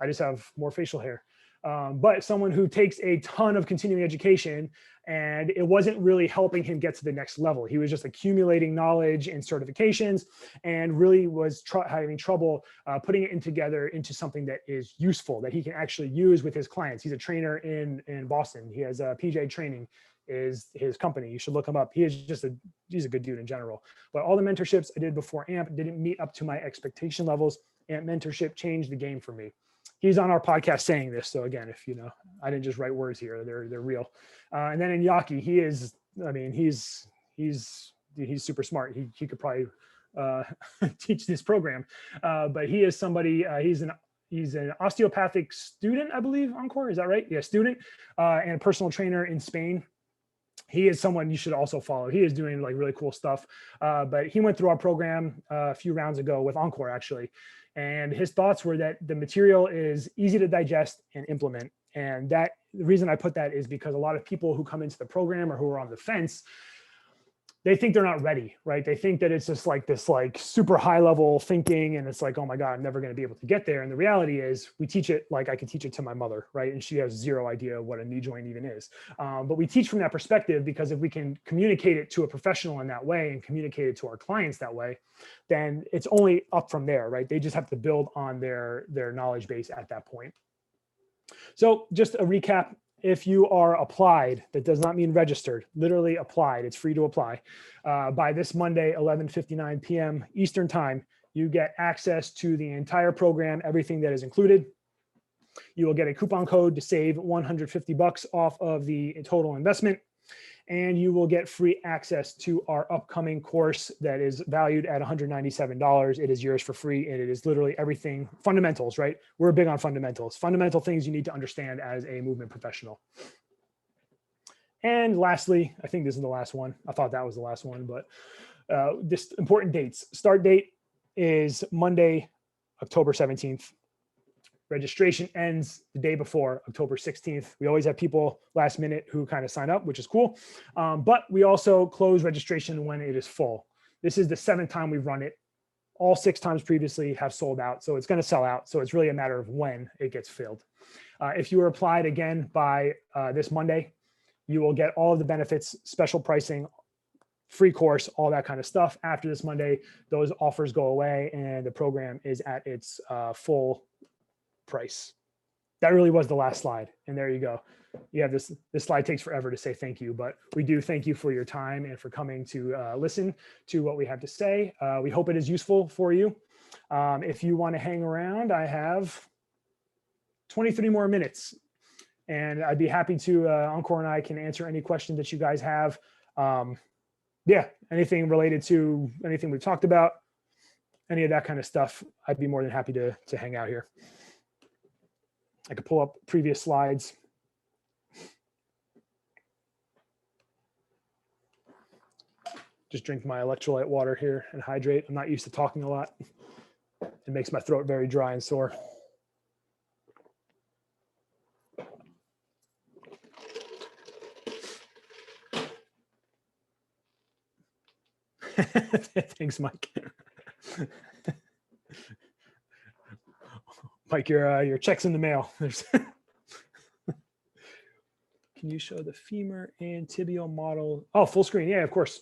I just have more facial hair. But someone who takes a ton of continuing education and it wasn't really helping him get to the next level. He was just accumulating knowledge and certifications and really was having trouble putting it together into something that is useful, that he can actually use with his clients. He's a trainer in Boston. He has PJ Training is his company. You should look him up. He's a good dude in general. But all the mentorships I did before AMP didn't meet up to my expectation levels. AMP mentorship changed the game for me. He's on our podcast saying this. So again, if I didn't just write words here, they're real. And then in Yaki, he is I mean, he's super smart. He could probably teach this program, but he is somebody. He's an osteopathic student, I believe. Encore, is that right? Yeah, student and a personal trainer in Spain. He is someone you should also follow. He is doing like really cool stuff. But he went through our program a few rounds ago with Encore actually. And his thoughts were that the material is easy to digest and implement. And the reason I put that is because a lot of people who come into the program or who are on the fence, they think they're not ready, right? They think that it's just like this like super high level thinking. And it's like, oh my God, I'm never going to be able to get there. And the reality is we teach it like I could teach it to my mother, right? And she has zero idea what a knee joint even is. But we teach from that perspective because if we can communicate it to a professional in that way and communicate it to our clients that way, then it's only up from there, right? They just have to build on their knowledge base at that point. So just a recap. If you are applied, that does not mean registered, literally applied. It's free to apply. By this Monday, 11:59 p.m. Eastern time, you get access to the entire program, everything that is included. You will get a coupon code to save $150 off of the total investment. And you will get free access to our upcoming course that is valued at $197. It is yours for free. And it is literally everything fundamentals, right? We're big on fundamentals, fundamental things you need to understand as a movement professional. And lastly, I think this is the last one. I thought that was the last one, but this important dates. Start date is Monday, October 17th. Registration ends the day before, October 16th. We always have people last minute who kind of sign up, which is cool. But we also close registration when it is full. This is the 7th time we've run it. All 6 times previously have sold out. So it's going to sell out. So it's really a matter of when it gets filled. If you are applied again by this Monday, you will get all of the benefits, special pricing, free course, all that kind of stuff. After this Monday, those offers go away and the program is at its full price. That really was the last slide. And there you go. You have this slide takes forever to say thank you, but we do thank you for your time and for coming to listen to what we have to say. We hope it is useful for you. If you want to hang around, I have 23 more minutes and I'd be happy to, Encore and I can answer any question that you guys have. Yeah, anything related to anything we've talked about, any of that kind of stuff, I'd be more than happy to hang out here. I could pull up previous slides. Just drink my electrolyte water here and hydrate. I'm not used to talking a lot. It makes my throat very dry and sore. Thanks, Mike. Mike, your check's in the mail. Can you show the femur and tibial model? Oh, full screen. Yeah, of course.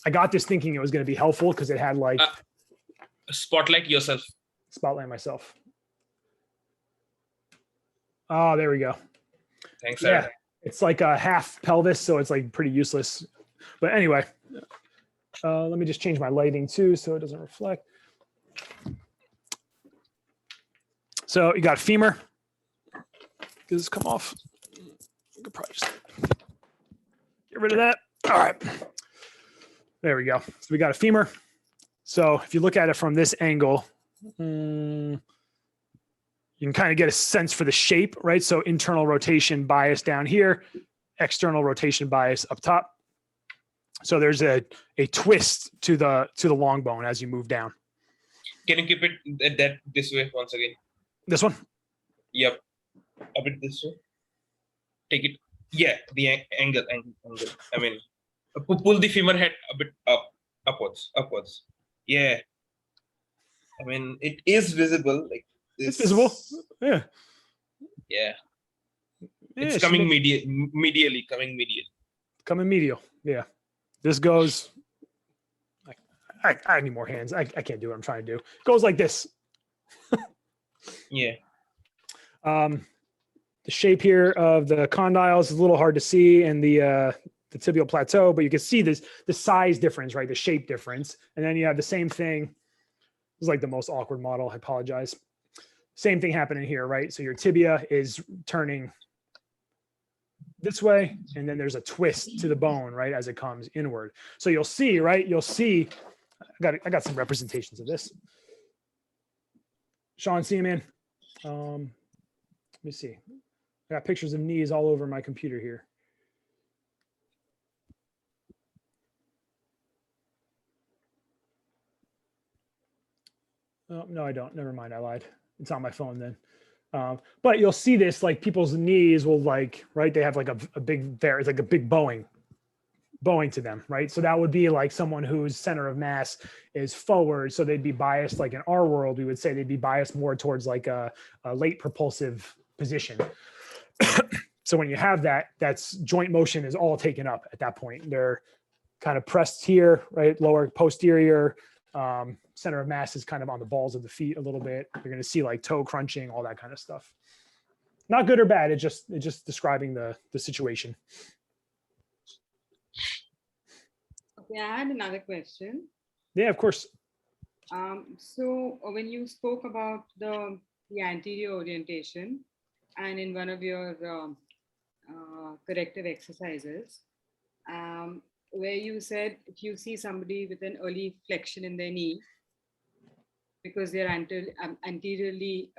I got this thinking it was going to be helpful because it had like Spotlight yourself. spotlight myself. Oh, there we go. Thanks, Yeah. sir. It's like a half pelvis, so it's like pretty useless. But anyway, let me just change my lighting too so it doesn't reflect. So you got femur. Does this come off? I could probably just get rid of that. All right. There we go. So we got a femur. So if you look at it from this angle, you can kind of get a sense for the shape, right? So internal rotation bias down here, external rotation bias up top. So there's a twist to the long bone as you move down. Can you keep it this way once again? This one? Yep. A bit this way. Take it. Yeah, the angle. I mean, pull the femur head a bit upwards. Yeah. I mean, it is visible. Like this. It's visible. Yeah. Yeah. Yeah, It's coming medially. Coming medial. Yeah. This goes. I need more hands. I can't do what I'm trying to do. It goes like this. Yeah. The shape here of the condyles is a little hard to see, and the tibial plateau, but you can see the size difference, right? The shape difference, and then you have the same thing This is like the most awkward model. I apologize. Same thing happening here, right? So your tibia is turning this way, and then there's a twist to the bone, right, as it comes inward. So you'll see, right? You'll see, I got some representations of this. Sean, see you, man. Let me see. I got pictures of knees all over my computer here. Oh, no, I don't. Never mind. I lied. It's on my phone then. But you'll see this, like people's knees will like, right? They have like a big, it's like a big bowing to them, right? So that would be like someone whose center of mass is forward. So they'd be biased, like in our world, we would say they'd be biased more towards like a late propulsive position. So when you have that, that's joint motion is all taken up at that point. They're kind of pressed here, right? Lower posterior, center of mass is kind of on the balls of the feet a little bit. You're going to see like toe crunching, all that kind of stuff. Not good or bad. It's just describing the situation. Okay, I had another question. Yeah, of course. So when you spoke about the anterior orientation, and in one of your corrective exercises, where you said if you see somebody with an early flexion in their knee because they're anteriorly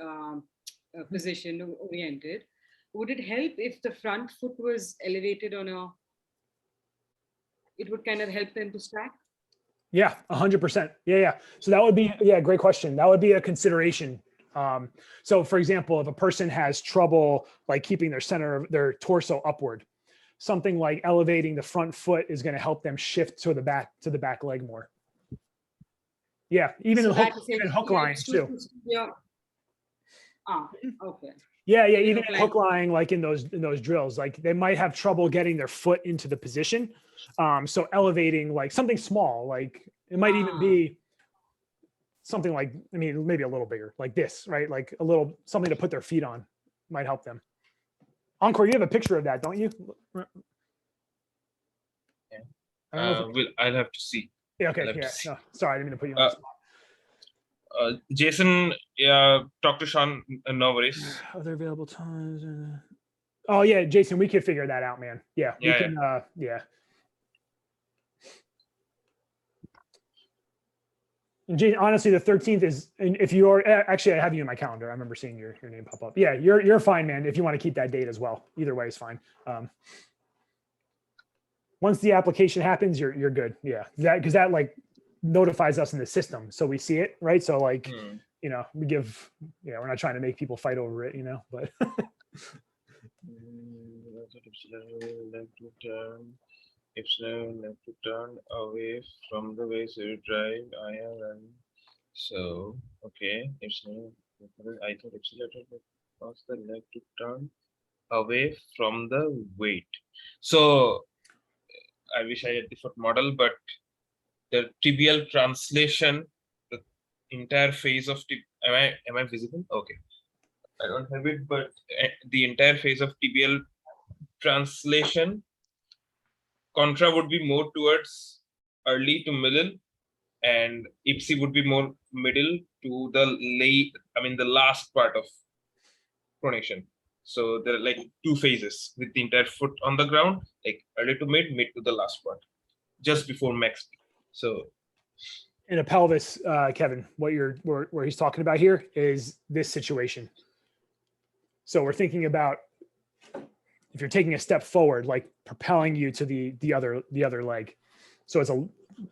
positioned or oriented, would it help if the front foot was elevated it would kind of help them to stack? Yeah, 100%. Yeah. So that would be, great question. That would be a consideration. So for example, if a person has trouble like keeping their center of their torso upward, something like elevating the front foot is going to help them shift to the back leg more. Yeah, even So in hook lines too. Okay. Yeah, even in hook line, like in those drills, like they might have trouble getting their foot into the position. So elevating like something small, like it might even be something like, I mean, maybe a little bigger, like this, right? Like a little something to put their feet on might help them. Encore, you have a picture of that, don't you? Yeah. I'll have to see. Yeah. Okay. Yeah. No, sorry, I didn't mean to put you on the spot. Jason, talk to Sean. No worries. Other available times. Oh yeah, Jason, we can figure that out, man. Yeah, we can. Yeah. And Jason, honestly, the 13th is, and if you're actually, I have you in my calendar. I remember seeing your name pop up. Yeah, you're fine, man. If you want to keep that date as well, either way is fine. Once the application happens, you're good. Yeah, because that like notifies us in the system, so we see it, right? So like, we give, we're not trying to make people fight over it, but. Left to turn away from the way so you drive. So okay. I thought cause the leg to turn away from the weight. So I wish I had the foot model, but the tibial translation, the entire phase of am I visible? Okay. I don't have it, but the entire phase of tibial translation, contra would be more towards early to middle, and ipsi would be more middle to the last part of pronation. So there are like two phases with the entire foot on the ground, like early to mid to the last part, just before max. So in a pelvis, Kevin, where he's talking about here is this situation. So we're thinking about if you're taking a step forward, like propelling you to the other leg. So it's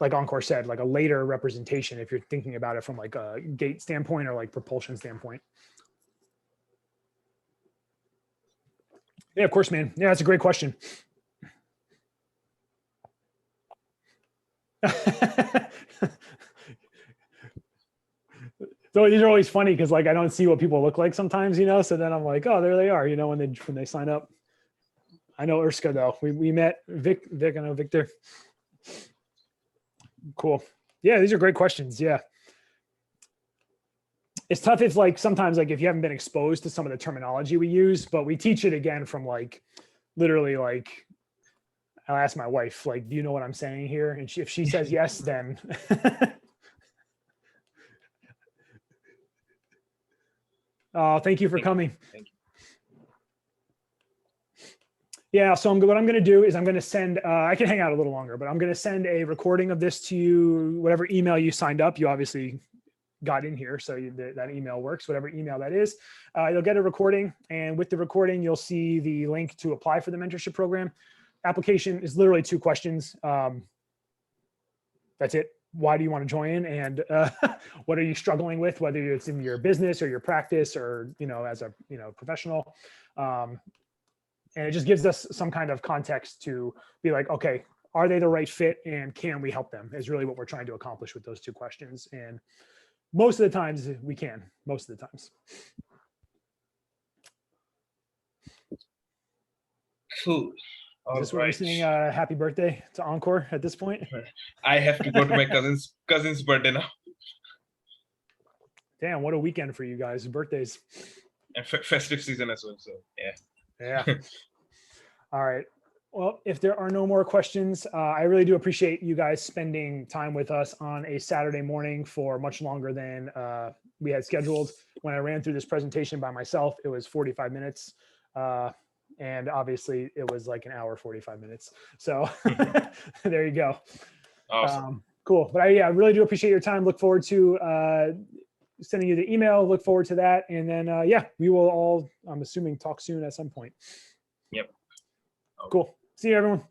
like Encore said, like a later representation if you're thinking about it from like a gait standpoint or like propulsion standpoint. Yeah, of course, man. Yeah, that's a great question. So these are always funny because like I don't see what people look like sometimes, so then I'm like, oh, there they are, when they sign up. I know Urska though. We met Vic, I know Victor. Cool. Yeah, these are great questions. Yeah. It's tough if like sometimes like if you haven't been exposed to some of the terminology we use, but we teach it again from like literally like I'll ask my wife, like, do you know what I'm saying here? And if she says yes, then Thank you for Thank you. coming. Thank you. Yeah, so what I'm going to do is I'm going to send, I can hang out a little longer, but I'm going to send a recording of this to you, whatever email you signed up. You obviously got in here, so that email works, whatever email that is. You'll get a recording, and with the recording, you'll see the link to apply for the mentorship program. Application is literally 2 questions. That's it. Why do you want to join? And what are you struggling with, whether it's in your business or your practice or, as a, professional. And it just gives us some kind of context to be like, okay, are they the right fit and can we help them is really what we're trying to accomplish with those 2 questions. And most of the times we can, most of the times. Cool. Is this where we're saying happy birthday to Encore at this point? I have to go to my cousin's birthday now. Damn, what a weekend for you guys. Birthdays. And festive season as well. So yeah. Yeah. All right. Well, if there are no more questions, I really do appreciate you guys spending time with us on a Saturday morning for much longer than we had scheduled. When I ran through this presentation by myself, it was 45 minutes. And obviously it was like an hour, 45 minutes. So there you go. Awesome. Cool. But I really do appreciate your time. Look forward to sending you the email. Look forward to that. And then, yeah, we will all, I'm assuming, talk soon at some point. Yep. Cool. See you, everyone.